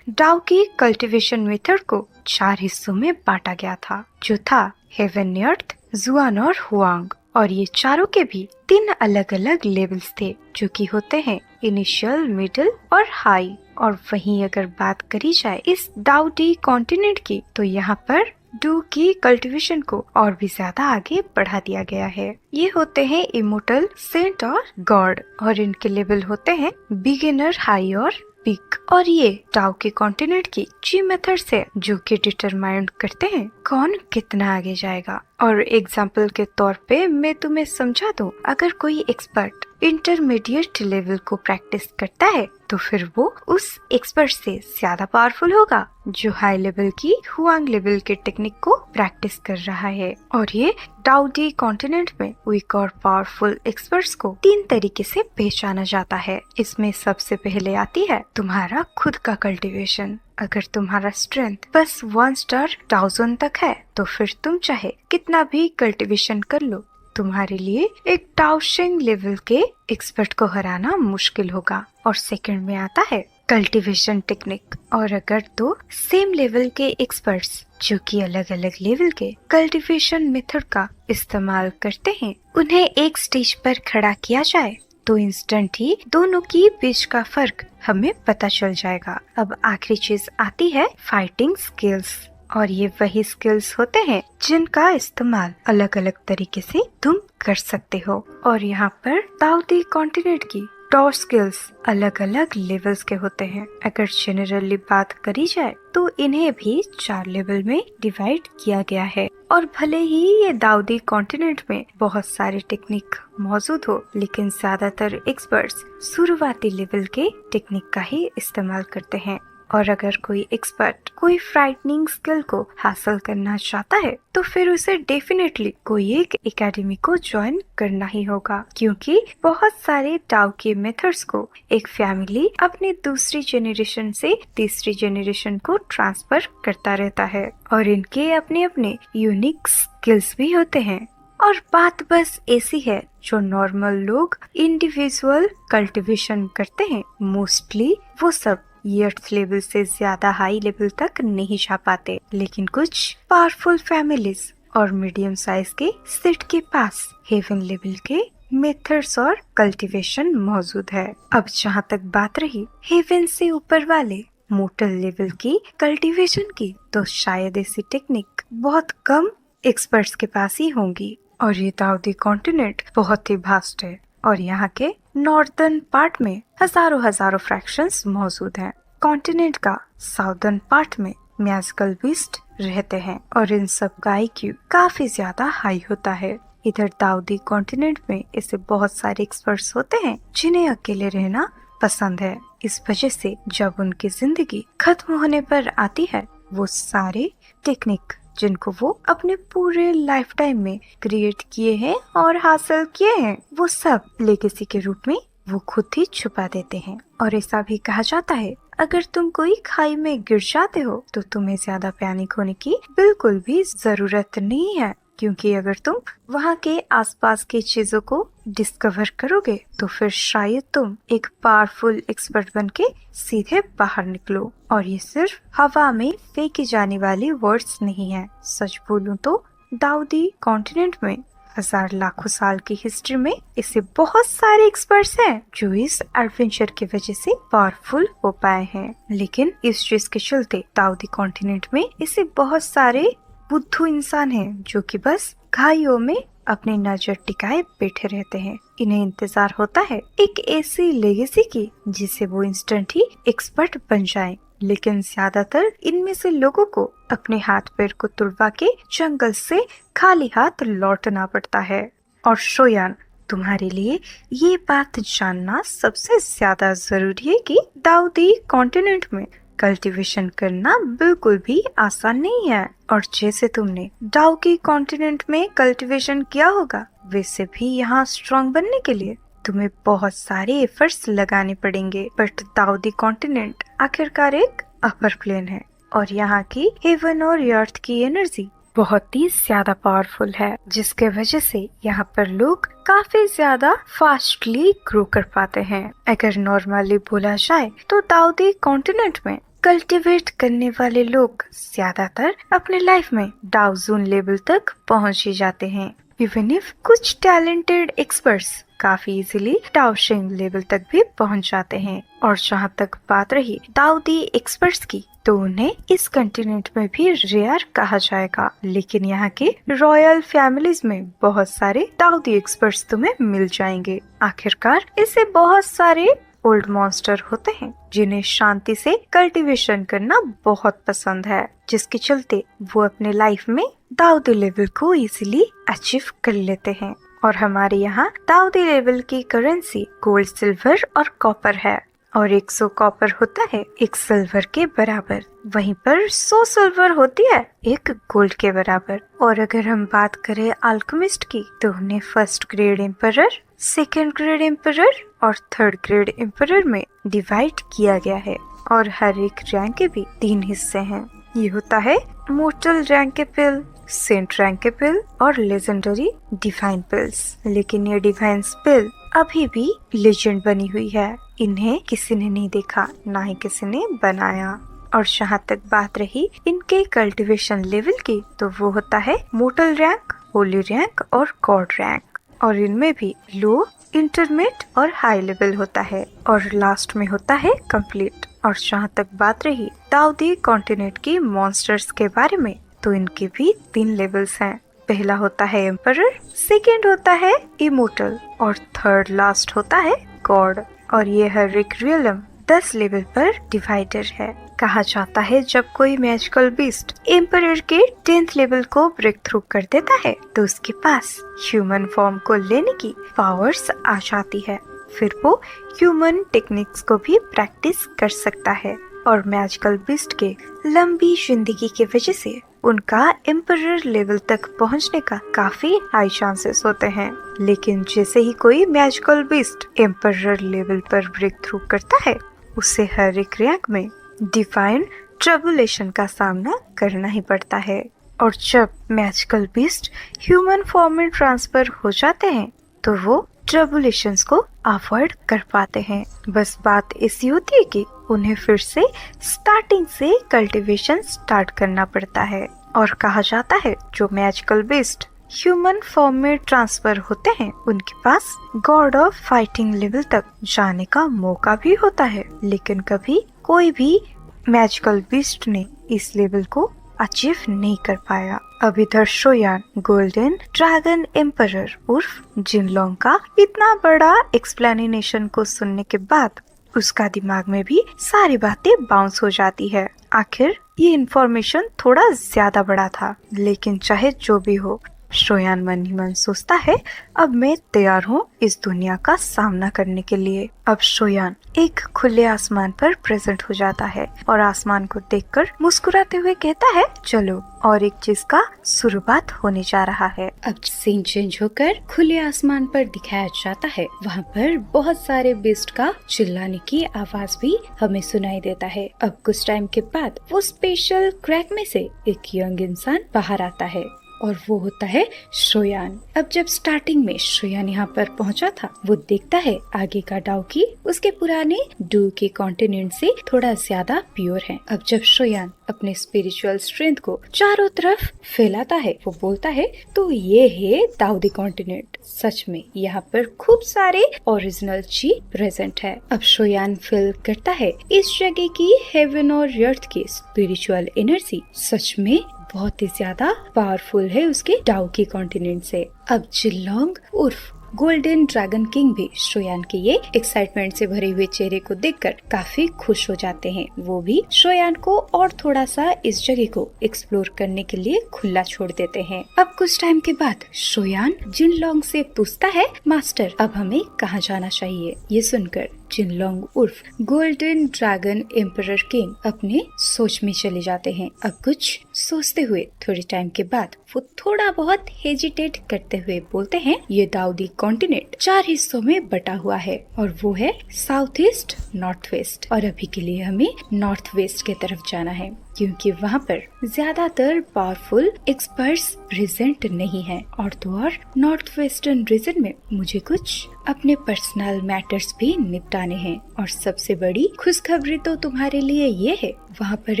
डाउ की कल्टीवेशन मेथड को 4 हिस्सों में बांटा गया था, जो था हेवन, अर्थ, जुआन और हुआंग। और ये चारों के भी 3 अलग अलग लेवल्स थे, जो कि होते हैं इनिशियल, मिडिल और हाई। और वहीं अगर बात करी जाए इस दाऊदी कॉन्टिनेंट की, तो यहाँ पर डू की कल्टीवेशन को और भी ज्यादा आगे बढ़ा दिया गया है। ये होते हैं इमोर्टल, सेंट और गॉड, और इनके लेवल होते हैं बिगिनर, हाई और पीक। और ये डाउ के कॉन्टिनेंट की जी मेथड्स है, जो कि डिटरमाइन करते हैं कौन कितना आगे जाएगा। और एग्जाम्पल के तौर पे मैं तुम्हें समझा दूं, अगर कोई एक्सपर्ट इंटरमीडिएट लेवल को प्रैक्टिस करता है तो फिर वो उस एक्सपर्ट से ज्यादा पावरफुल होगा जो हाई लेवल की हुआंग लेवल के टेक्निक को प्रैक्टिस कर रहा है। और ये दाऊदी कॉन्टिनेंट में वीक और पावरफुल एक्सपर्ट्स को 3 तरीके से पहचाना जाता है। इसमें सबसे पहले आती है तुम्हारा खुद का कल्टीवेशन। अगर तुम्हारा स्ट्रेंथ बस 1 स्टार 1000 तक है तो फिर तुम चाहे कितना भी कल्टीवेशन कर लो, तुम्हारे लिए एक टाउशिंग लेवल के एक्सपर्ट को हराना मुश्किल होगा। और सेकंड में आता है कल्टीवेशन टेक्निक। और अगर दो सेम लेवल के एक्सपर्ट्स जो कि अलग अलग लेवल के कल्टीवेशन मेथड का इस्तेमाल करते हैं, उन्हें एक स्टेज पर खड़ा किया जाए तो इंस्टेंट ही दोनों की बीच का फर्क हमें पता चल जाएगा। अब आखिरी चीज आती है फाइटिंग स्किल्स। और ये वही स्किल्स होते हैं जिनका इस्तेमाल अलग अलग तरीके से तुम कर सकते हो। और यहाँ पर दाऊदी कॉन्टिनेंट की टॉप स्किल्स अलग अलग लेवल्स के होते हैं। अगर जनरली बात करी जाए तो इन्हें भी 4 लेवल में डिवाइड किया गया है। और भले ही ये दाऊदी कॉन्टिनेंट में बहुत सारे टेक्निक मौजूद हो, लेकिन ज्यादातर एक्सपर्ट्स शुरुआती लेवल के टेक्निक का ही इस्तेमाल करते हैं। और अगर कोई एक्सपर्ट कोई फ्राइटनिंग स्किल को हासिल करना चाहता है तो फिर उसे डेफिनेटली कोई एक एकेडमी को ज्वाइन करना ही होगा, क्योंकि बहुत सारे डाउ के मेथड्स को एक फैमिली अपने दूसरी जनरेशन से तीसरी जनरेशन को ट्रांसफर करता रहता है और इनके अपने अपने यूनिक स्किल्स भी होते हैं। और बात बस ऐसी है, जो नॉर्मल लोग इंडिविजुअल कल्टीवेशन करते हैं, मोस्टली वो सब अर्थ लेवल से ज्यादा हाई लेवल तक नहीं जा पाते, लेकिन कुछ पावरफुल फैमिलीज और मीडियम साइज के सेट के पास हेवन लेवल के मेथड्स और कल्टीवेशन मौजूद है। अब जहाँ तक बात रही हेवन से ऊपर वाले मोर्टल लेवल की कल्टीवेशन की, तो शायद ऐसी टेक्निक बहुत कम एक्सपर्ट्स के पास ही होंगी। और ये दाऊदी कॉन्टिनेंट बहुत ही वास्ट है और यहाँ के नॉर्दर्न पार्ट में हजारों फ्रैक्शंस मौजूद हैं। कॉन्टिनेंट का साउदर्न पार्ट में मैजिकल बीस्ट रहते हैं और इन सब का IQ काफी ज्यादा हाई होता है। इधर दाऊदी कॉन्टिनेंट में ऐसे बहुत सारे एक्सपर्ट्स होते हैं जिन्हें अकेले रहना पसंद है। इस वजह से जब उनकी जिंदगी खत्म होने पर आती है, वो सारे टेक्निक जिनको वो अपने पूरे लाइफ टाइम में क्रिएट किए हैं और हासिल किए हैं, वो सब लेगेसी के रूप में वो खुद ही छुपा देते हैं। और ऐसा भी कहा जाता है, अगर तुम कोई खाई में गिर जाते हो तो तुम्हें ज्यादा पैनिक होने की बिल्कुल भी जरूरत नहीं है, क्योंकि अगर तुम वहाँ के आसपास की चीजों को डिस्कवर करोगे तो फिर शायद तुम एक पावरफुल एक्सपर्ट बनके सीधे बाहर निकलो। और ये सिर्फ हवा में फेंकी जाने वाली वर्ड्स नहीं है। सच बोलूं तो दाऊदी कॉन्टिनेंट में हजार लाखों साल की हिस्ट्री में ऐसे बहुत सारे एक्सपर्ट्स हैं जो इस एडवेंचर की वजह से पावरफुल हो पाए हैं। लेकिन इस चीज के चलते दाऊदी कॉन्टिनेंट में ऐसे बहुत सारे बुद्धू इंसान हैं जो कि बस खाइयों में अपनी नजर टिकाए बैठे रहते हैं। इन्हें इंतजार होता है एक ऐसी लेगेसी की जिसे वो इंस्टेंट ही एक्सपर्ट बन जाएं। लेकिन ज्यादातर इनमें से लोगों को अपने हाथ पैर को तुड़वा के जंगल से खाली हाथ लौटना पड़ता है। और शोयान, तुम्हारे लिए ये बात जानना सबसे ज्यादा जरूरी है कि दाऊदी कॉन्टिनेंट में कल्टीवेशन करना बिल्कुल भी आसान नहीं है। और जैसे तुमने दाऊदी कॉन्टिनेंट में कल्टीवेशन किया होगा, वैसे भी यहाँ स्ट्रॉन्ग बनने के लिए तुम्हें बहुत सारे एफर्ट्स लगाने पड़ेंगे, बट दाऊदी कॉन्टिनेंट आखिरकार एक अपर प्लेन है और यहाँ की हेवन और अर्थ की एनर्जी बहुत ही ज्यादा पावरफुल है, जिसके वजह से यहाँ पर लोग काफी ज्यादा फास्टली ग्रो कर पाते हैं। अगर नॉर्मली बोला जाए तो दाऊदी कॉन्टिनेंट में कल्टीवेट करने वाले लोग ज्यादातर अपने लाइफ में डाउ जोन लेवल तक पहुँच ही जाते हैं। इवन इफ कुछ टैलेंटेड एक्सपर्ट्स काफी इजीली डाउशिंग लेवल तक भी पहुंच जाते हैं। और जहाँ तक बात रही दाऊदी एक्सपर्ट्स की, तो उन्हें इस कंटिनेंट में भी रेयर कहा जाएगा, लेकिन यहाँ के रॉयल फैमिलीज में बहुत सारे दाऊदी एक्सपर्ट्स तुम्हें मिल जाएंगे। आखिरकार ऐसे बहुत सारे ओल्ड मॉन्स्टर होते हैं जिन्हें शांति से कल्टीवेशन करना बहुत पसंद है, जिसके चलते वो अपने लाइफ में दाऊदी लेवल को इजीली अचीव कर लेते हैं। और हमारे यहाँ दाऊदी लेवल की करेंसी गोल्ड, सिल्वर और कॉपर है, और 100 कॉपर होता है 1 सिल्वर के बराबर। वहीं पर 100 सिल्वर होती है 1 गोल्ड के बराबर। और अगर हम बात करें अल्केमिस्ट की, तो उन्हें first grade emperor, second grade emperor और थर्ड ग्रेड एम्परर में डिवाइड किया गया है। और हर एक रैंक के भी 3 हिस्से हैं। ये होता है मोर्टल रैंक के पिल, सेंट रैंक के पिल और लेजेंडरी डिवाइन पिल्स। लेकिन ये डिवाइन पिल अभी भी लेजेंड बनी हुई है, इन्हें किसी ने नहीं देखा, ना ही किसी ने बनाया। और जहाँ तक बात रही इनके कल्टीवेशन लेवल की, तो वो होता है मोर्टल रैंक, होली रैंक और गॉड रैंक। और इनमें भी लो, इंटरमीडिएट और हाई लेवल होता है, और लास्ट में होता है कंप्लीट। और जहाँ तक बात रही दाऊदी कॉन्टिनेंट की मॉन्स्टर्स के बारे में, तो इनके भी 3 लेवल्स हैं। पहला होता है एम्परर, सेकेंड होता है इमोर्टल और थर्ड लास्ट होता है गॉड। और ये हर एक रियलम 10 लेवल पर डिवाइडर है। कहा जाता है जब कोई मैजिकल बीस्ट एम्परर के 10th लेवल को ब्रेक थ्रू कर देता है, तो उसके पास ह्यूमन फॉर्म को लेने की पावर्स आ जाती है। फिर वो ह्यूमन टेक्निक्स को भी प्रैक्टिस कर सकता है। और मैजिकल बीस्ट के लंबी जिंदगी की वजह से उनका एम्परर लेवल तक पहुंचने का काफी हाई चांसेस होते हैं। लेकिन जैसे ही कोई मैजिकल बीस्ट एम्परर लेवल पर ब्रेक थ्रू करता है, उसे हर एक रैंक में डिवाइन ट्रबुलेशन का सामना करना ही पड़ता है। और जब मैजिकल बीस्ट ह्यूमन फॉर्म में ट्रांसफर हो जाते हैं, तो वो ट्रबुलेशंस को अवॉइड कर पाते हैं। बस बात ऐसी होती है कि उन्हें फिर से स्टार्टिंग से कल्टीवेशन स्टार्ट करना पड़ता है। और कहा जाता है जो मैजिकल बीस्ट ह्यूमन फॉर्म में ट्रांसफर होते हैं, उनके पास गॉड ऑफ फाइटिंग लेवल तक जाने का मौका भी होता है। लेकिन कभी कोई भी मैजिकल बीस्ट ने इस लेवल को अचीव नहीं कर पाया। अब इधर शोयान गोल्डन ड्रैगन एम्परर उर्फ जिनलोंग का इतना बड़ा एक्सप्लेनेशन को सुनने के बाद उसका दिमाग में भी सारी बातें बाउंस हो जाती है। आखिर ये इन्फॉर्मेशन थोड़ा ज्यादा बड़ा था, लेकिन चाहे जो भी हो, शोयान मन ही मन सोचता है अब मैं तैयार हूँ इस दुनिया का सामना करने के लिए। अब शोयान एक खुले आसमान पर प्रेजेंट हो जाता है और आसमान को देखकर मुस्कुराते हुए कहता है चलो और एक चीज का शुरुआत होने जा रहा है। अब सीन चेंज होकर खुले आसमान पर दिखाया जाता है। वहाँ पर बहुत सारे बीस्ट का चिल्लाने की आवाज भी हमें सुनाई देता है। अब कुछ टाइम के बाद वो स्पेशल क्रैक में से एक यंग इंसान बाहर आता है और वो होता है शोयान। अब जब स्टार्टिंग में शोयान यहाँ पर पहुँचा था, वो देखता है आगे का डाउकी उसके पुराने डू के कॉन्टिनेंट से थोड़ा ज्यादा प्योर है। अब जब शोयान अपने स्पिरिचुअल स्ट्रेंथ को चारों तरफ फैलाता है, वो बोलता है तो ये है दाऊदी कॉन्टिनेंट। सच में यहाँ पर खूब सारे ओरिजिनल चीज प्रेजेंट है। अब शोयान फील करता है इस जगह की हेवन और अर्थ की स्पिरिचुअल एनर्जी सच में बहुत ही ज्यादा पावरफुल है उसके डाउ की कॉन्टिनेंट से। अब जिनलोंग उर्फ गोल्डन ड्रैगन किंग भी शोयान के ये एक्साइटमेंट से भरे हुए चेहरे को देखकर काफी खुश हो जाते हैं। वो भी शोयान को और थोड़ा सा इस जगह को एक्सप्लोर करने के लिए खुला छोड़ देते हैं। अब कुछ टाइम के बाद शोयान जिनलोंग से पूछता है मास्टर अब हमें कहाँ जाना चाहिए। ये सुनकर जिनलोंग उर्फ गोल्डन ड्रैगन एम्परर किंग अपने सोच में चले जाते हैं। अब कुछ सोचते हुए थोड़े टाइम के बाद वो थोड़ा बहुत हेजिटेट करते हुए बोलते हैं, ये दाऊदी कॉन्टिनेंट 4 हिस्सों में बटा हुआ है और वो है साउथ ईस्ट, नॉर्थ वेस्ट, और अभी के लिए हमें नॉर्थ वेस्ट की तरफ जाना है क्योंकि वहाँ पर ज्यादातर पावरफुल एक्सपर्ट्स प्रेजेंट नहीं हैं। और तो और नॉर्थ वेस्टर्न रीजन में मुझे कुछ अपने पर्सनल मैटर्स भी निपटाने हैं। और सबसे बड़ी खुशखबरी तो तुम्हारे लिए ये है, वहाँ पर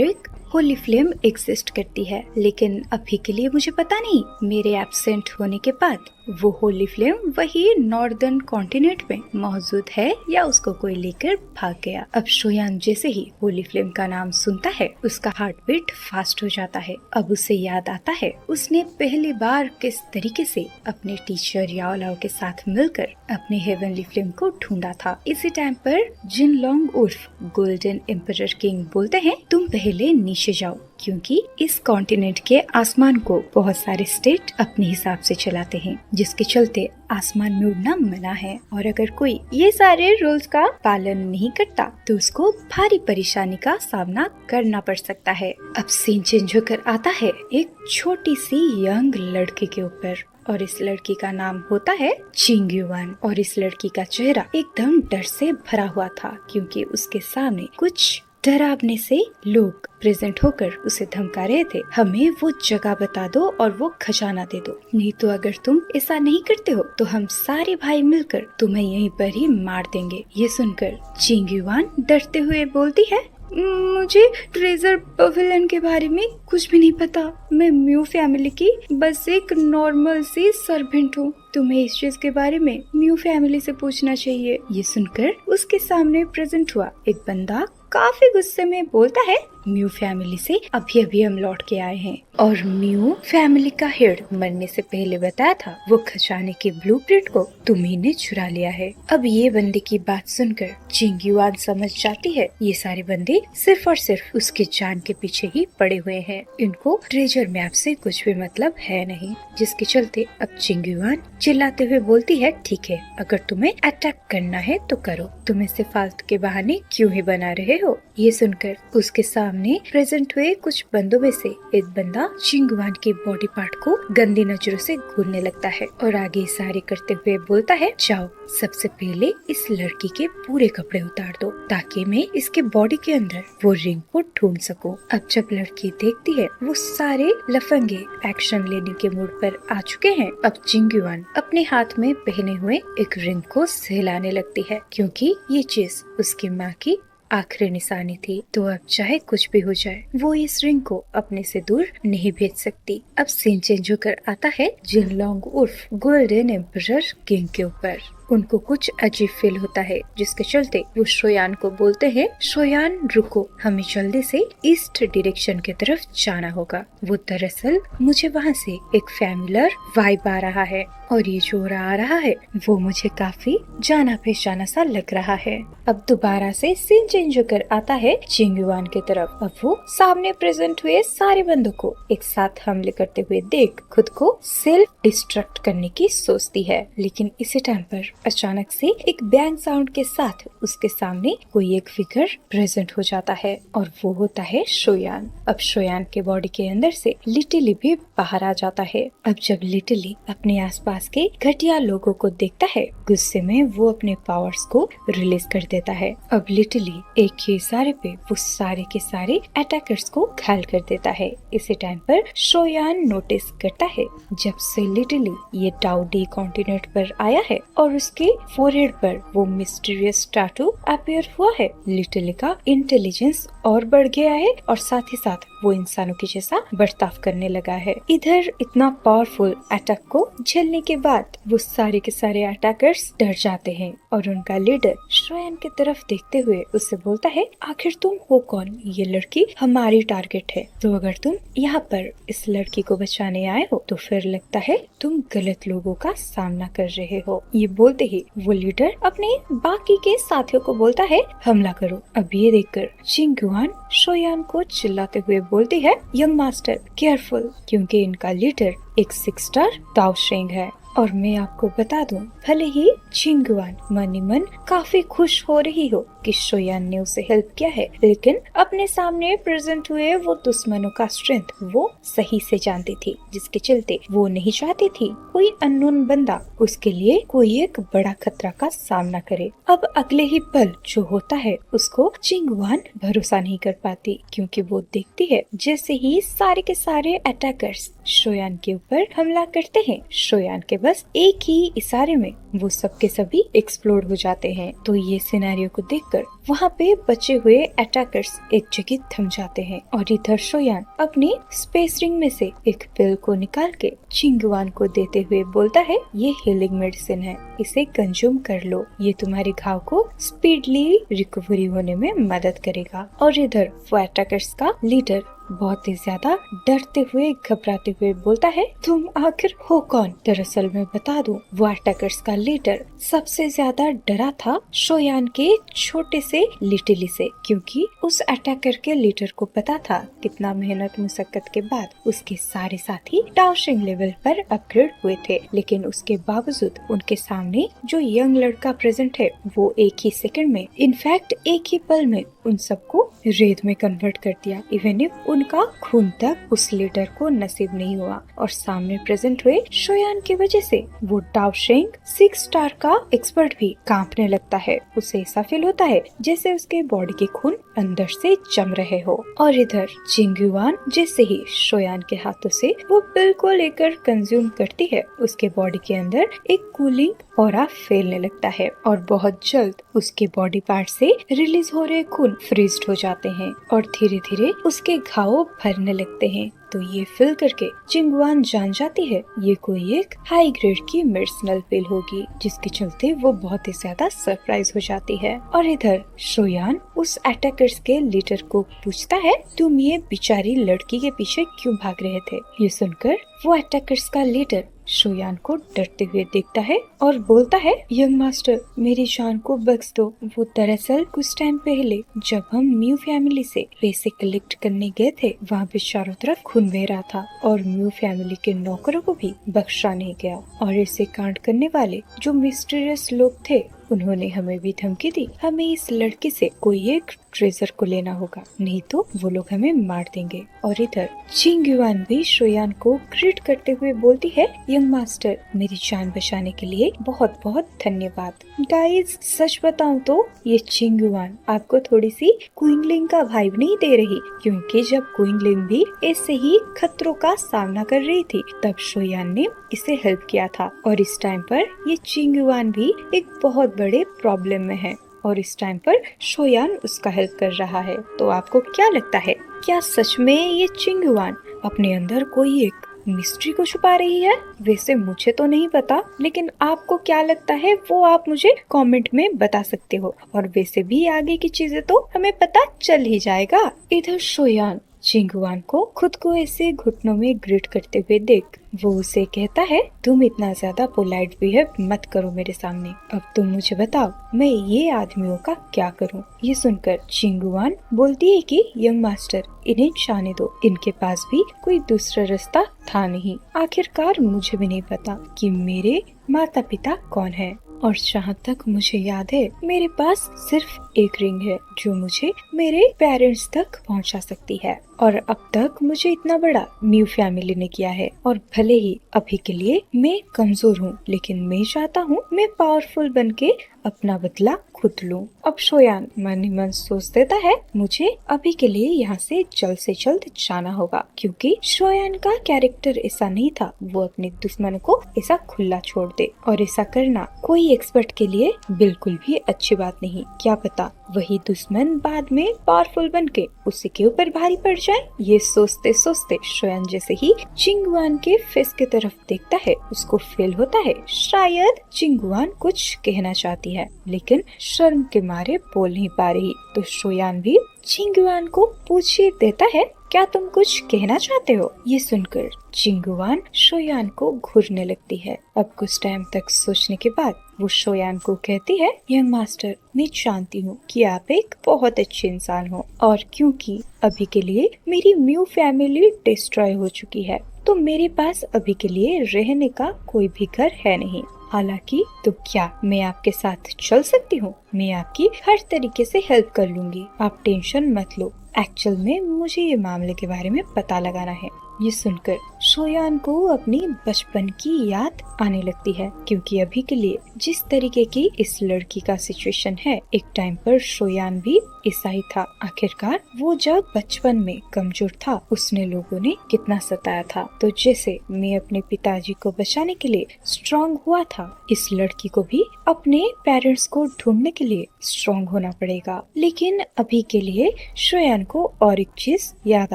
एक होली फ्लेम एग्जिस्ट करती है, लेकिन अभी के लिए मुझे पता नहीं मेरे एब्सेंट होने के बाद वो होली फ्लेम वही नॉर्दर्न कॉन्टिनेंट में मौजूद है या उसको कोई लेकर भाग गया। अब शोयान जैसे ही होली फ्लेम का नाम सुनता है उसका हार्ट बीट फास्ट हो जाता है। अब उसे याद आता है उसने पहली बार किस तरीके से अपने टीचर याओलाओ के साथ मिलकर अपने हेवनली फ्लेम को ढूंढा था। इसी टाइम पर जिनलोंग उर्फ गोल्डन एम्परर किंग बोलते हैं, तुम पहले नीचे जाओ क्योंकि इस कॉन्टिनेंट के आसमान को बहुत सारे स्टेट अपने हिसाब से चलाते हैं, जिसके चलते आसमान में उड़ना मना है और अगर कोई ये सारे रूल्स का पालन नहीं करता तो उसको भारी परेशानी का सामना करना पड़ सकता है। अब सीन चेंज होकर आता है एक छोटी सी यंग लड़के के ऊपर और इस लड़की का नाम होता है चिंगयुआन। और इस लड़की का चेहरा एकदम डर से भरा हुआ था क्योंकि उसके सामने कुछ डरावने से लोग प्रेजेंट होकर उसे धमका रहे थे, हमें वो जगह बता दो और वो खजाना दे दो, नहीं तो अगर तुम ऐसा नहीं करते हो तो हम सारे भाई मिलकर तुम्हें यहीं पर ही मार देंगे। ये सुनकर चिंगयुआन डरते हुए बोलती है, मुझे ट्रेजर पवेलियन के बारे में कुछ भी नहीं पता, मैं म्यू फैमिली की बस एक नॉर्मल सी सर्वेंट हूँ, तुम्हें इस चीज के बारे में म्यू फैमिली से पूछना चाहिए। ये सुनकर उसके सामने प्रेजेंट हुआ एक बंदा काफी गुस्से में बोलता है, म्यू फैमिली से अभी अभी हम लौट के आए हैं और म्यू फैमिली का हेड मरने से पहले बताया था वो खजाने के ब्लूप्रिंट को तुम्ही ने चुरा लिया है। अब ये बंदे की बात सुनकर चिंगयुआन समझ जाती है ये सारे बंदे सिर्फ और सिर्फ उसके जान के पीछे ही पड़े हुए हैं, इनको ट्रेजर मैप से कुछ भी मतलब है नहीं। जिसके चलते अब चिंगयुआन चिल्लाते हुए बोलती है, ठीक है अगर तुम्हें अटैक करना है तो करो, तुम ऐसे फालतू के बहाने क्यों ही बना रहे हो। ये सुनकर उसके सामने प्रेजेंट हुए कुछ बंदों में से एक बंदा चिंगयुआन के बॉडी पार्ट को गंदी नजरों से घूरने लगता है और आगे इशारे करते हुए बोलता है, जाओ सबसे पहले इस लड़की के पूरे कपड़े उतार दो ताकि मैं इसके बॉडी के अंदर वो रिंग को ढूंढ सकूं। अब जब लड़की देखती है वो सारे लफंगे एक्शन लेने के मूड पर आ चुके हैं, अब चिंगयुआन अपने हाथ में पहने हुए एक रिंग को सहलाने लगती है क्योंकि ये चीज उसकी माँ की आखिरी निशानी थी, तो अब चाहे कुछ भी हो जाए वो इस रिंग को अपने से दूर नहीं भेज सकती। अब सीन चेंज होकर आता है जिनलोंग उर्फ गोल्डन एम्परर किंग के ऊपर। उनको कुछ अजीब फील होता है जिसके चलते वो शोयान को बोलते हैं, शोयान रुको, हमें जल्दी से ईस्ट डायरेक्शन की तरफ जाना होगा। वो दरअसल मुझे वहाँ से एक फैमिलियर वाइब आ रहा है और ये जो आ रहा है वो मुझे काफी जाना पहचाना सा लग रहा है। अब दोबारा से सीन चेंज होकर आता है चिंगयुआन की तरफ। अब वो सामने प्रेजेंट हुए सारे बंदों को एक साथ हमले करते हुए देख खुद को सेल्फ डिस्ट्रक्ट करने की सोचती है, लेकिन इसी टाइम पर अचानक से एक बैंग साउंड के साथ उसके सामने कोई एक फिगर प्रेजेंट हो जाता है और वो होता है शोयान। अब शोयान के बॉडी के अंदर से लिटिली भी बाहर आ जाता है। अब जब लिटिली अपने आसपास के घटिया लोगों को देखता है, गुस्से में वो अपने पावर्स को रिलीज कर देता है। अब लिटिली एक ही इशारे पे वो सारे के सारे अटैकर्स को घायल कर देता है। इसी टाइम पर शोयान नोटिस करता है जब से लिटिली ये डाउडी कॉन्टिनेंट पर आया है और उसके फोरहेड पर वो मिस्टीरियस टैटू अपीयर हुआ है, लिटिली का इंटेलिजेंस और बढ़ गया है और साथ ही साथ वो इंसानों की जैसा बर्ताव करने लगा है। इधर इतना पावरफुल अटैक को झेलने के बाद वो सारे के सारे अटैकर्स डर जाते हैं और उनका लीडर शोयान की तरफ देखते हुए उससे बोलता है, आखिर तुम हो कौन? ये लड़की हमारी टारगेट है, तो अगर तुम यहाँ पर इस लड़की को बचाने आए हो तो फिर लगता है तुम गलत लोगों का सामना कर रहे हो। ये बोलते ही वो लीडर अपने बाकी के साथियों को बोलता है, हमला करो। अब ये देखकर चिंगयुआन शोयान को चिल्लाते हुए बोलती है, यंग मास्टर केयरफुल, क्योंकि इनका लीडर एक 6 स्टार दाओ शेंग है और मैं आपको बता दूं, भले ही चिंगवान मन ही मन काफी खुश हो रही हो कि शोयान ने उसे हेल्प किया है, लेकिन अपने सामने प्रेजेंट हुए वो दुश्मनों का स्ट्रेंथ वो सही से जानती थी, जिसके चलते वो नहीं चाहती थी कोई अननोन बंदा उसके लिए कोई एक बड़ा खतरा का सामना करे। अब अगले ही पल जो होता है उसको चिंगवान भरोसा नहीं कर पाती, क्योंकि वो देखती है जैसे ही सारे के सारे अटैकर्स शोयान के ऊपर हमला करते हैं, शोयान के बस एक ही इशारे में वो सब के सभी एक्सप्लोड हो जाते हैं। तो ये सिनेरियो को देखकर वहाँ पे बचे हुए अटैकर्स एक जगह थम जाते हैं और इधर शोयान अपनी स्पेस रिंग में से एक पिल को निकाल के चिंगवान को देते हुए बोलता है, ये हीलिंग मेडिसिन है, इसे कंज्यूम कर लो, ये तुम्हारे घाव को स्पीडली रिकवरी होने में मदद करेगा। और इधर वो अटैकर्स का लीडर बहुत ही ज्यादा डरते हुए घबराते हुए बोलता है, तुम आखिर हो कौन? दरअसल मैं बता दूं, वो अटैकर्स का लीडर सबसे ज्यादा डरा था शोयान के छोटे से लिटिली से, क्योंकि उस अटैकर के लीडर को पता था कितना मेहनत मुशक्कत के बाद उसके सारे साथी टाउशिंग लेवल पर अपग्रेड हुए थे, लेकिन उसके बावजूद उनके सामने जो यंग लड़का प्रेजेंट है वो एक ही सेकंड में, इनफैक्ट एक ही पल में उन सबको रेत में कन्वर्ट कर दिया। इवन इफ उनका खून तक उस लीडर को नसीब नहीं हुआ। और सामने प्रेजेंट हुए शोयान की वजह से वो डाओशेंग 6 स्टार का एक्सपर्ट भी कांपने लगता है। उसे ऐसा फील होता है जैसे उसके बॉडी के खून अंदर से जम रहे हो। और इधर चिंगुआन जैसे ही शोयान के हाथों से वो पिल को लेकर कंज्यूम करती है, उसके बॉडी के अंदर एक कूलिंग ऑरा फैलने लगता है और बहुत जल्द उसके बॉडी पार्ट से रिलीज हो रहे खून फ्रीज्ड हो जाते हैं और धीरे धीरे उसके घाव भरने लगते हैं। तो ये फील करके चिंगुआन जान जाती है ये कोई एक हाई ग्रेड की मेडिसिनल पिल होगी, जिसके चलते वो बहुत ही ज्यादा सरप्राइज हो जाती है। और इधर शोयान उस अटैकर्स के लीडर को पूछता है, तुम ये बेचारी लड़की के पीछे क्यों भाग रहे थे? ये सुनकर वो अटैकर्स का लीडर शोयान को डरते हुए देखता है और बोलता है, यंग मास्टर मेरी जान को बख्श दो। वो दरअसल कुछ टाइम पहले जब हम म्यू फैमिली से पैसे कलेक्ट करने गए थे, वहाँ पे चारों तरफ खून बह रहा था और म्यू फैमिली के नौकरों को भी बख्शा नहीं गया। और ऐसे कांड करने वाले जो मिस्टीरियस लोग थे उन्होंने हमें भी धमकी दी, हमें इस लड़की से कोई एक ट्रेजर को लेना होगा, नहीं तो वो लोग हमें मार देंगे। और इधर चिंगुआन भी शोयान को ग्रीट करते हुए बोलती है, यंग मास्टर मेरी जान बचाने के लिए बहुत बहुत धन्यवाद। गाइस सच बताऊं तो ये चिंगुआन आपको थोड़ी सी क्विंगलिंग का वाइब नहीं दे रही, क्योंकि जब क्विंगलिंग भी ऐसे ही खतरों का सामना कर रही थी तब शोयान ने इसे हेल्प किया था। और इस टाइम पर ये चिंगुआन भी एक बहुत बड़े प्रॉब्लम में है और इस टाइम पर शोयान उसका हेल्प कर रहा है। तो आपको क्या लगता है, क्या सच में ये चिंगुआन अपने अंदर कोई एक मिस्ट्री को छुपा रही है? वैसे मुझे तो नहीं पता, लेकिन आपको क्या लगता है वो आप मुझे कमेंट में बता सकते हो। और वैसे भी आगे की चीजें तो हमें पता चल ही जाएगा। इधर शोयान चिंगुआन को खुद को ऐसे घुटनों में ग्रिट करते हुए देख वो उसे कहता है, तुम इतना ज्यादा पोलाइट बिहेव मत करो मेरे सामने, अब तुम मुझे बताओ मैं ये आदमियों का क्या करूं? ये सुनकर चिंगुआन बोलती है कि यंग मास्टर इन्हें जाने दो, इनके पास भी कोई दूसरा रास्ता था नहीं। आखिरकार मुझे भी नहीं पता कि मेरे माता पिता कौन है, और जहाँ तक मुझे याद है मेरे पास सिर्फ एक रिंग है जो मुझे मेरे पेरेंट्स तक पहुँचा सकती है। और अब तक मुझे इतना बड़ा म्यू फैमिली ने किया है, और भले ही अभी के लिए मैं कमजोर हूँ, लेकिन मैं चाहता हूँ मैं पावरफुल बनके अपना बदला खुद लूं। अब शोयान मन ही मन सोच देता है, मुझे अभी के लिए यहाँ से जल्द जाना होगा, क्योंकि शोयान का कैरेक्टर ऐसा नहीं था वो अपने दुश्मन को ऐसा खुला छोड़ दे, और ऐसा करना कोई एक्सपर्ट के लिए बिल्कुल भी अच्छी बात नहीं। क्या पता वही दुश्मन बाद में पावरफुल बनके उसी के ऊपर भारी पड़ जाए। ये सोचते सोचते शोयान जैसे ही चिंगुआन के फेस की तरफ देखता है उसको फील होता है शायद चिंगुआन कुछ कहना चाहती है, लेकिन शर्म के मारे बोल नहीं पा रही। तो शोयान भी चिंगुआन को पूछ ही देता है, क्या तुम कुछ कहना चाहते हो? ये सुनकर चिंगुआन शोयान को घूरने लगती है। अब कुछ टाइम तक सोचने के बाद वो शोयान को कहती है, यंग मास्टर मैं जानती हूँ कि आप एक बहुत अच्छे इंसान हो, और क्योंकि अभी के लिए मेरी म्यू फैमिली डिस्ट्रॉय हो चुकी है, तो मेरे पास अभी के लिए रहने का कोई भी घर है नहीं। हालांकि तो क्या मैं आपके साथ चल सकती हूँ? मैं आपकी हर तरीके से हेल्प कर लूंगी, आप टेंशन मत लो। एक्चुअल में मुझे ये मामले के बारे में पता लगाना है। ये सुनकर शोयान को अपनी बचपन की याद आने लगती है, क्योंकि अभी के लिए जिस तरीके की इस लड़की का सिचुएशन है, एक टाइम पर शोयान भी ऐसा ही था। आखिरकार वो जब बचपन में कमजोर था, उसने लोगों ने कितना सताया था। तो जैसे मैं अपने पिताजी को बचाने के लिए स्ट्रॉन्ग हुआ था, इस लड़की को भी अपने पेरेंट्स को ढूंढने के लिए स्ट्रॉन्ग होना पड़ेगा। लेकिन अभी के लिए शोयान को और एक चीज याद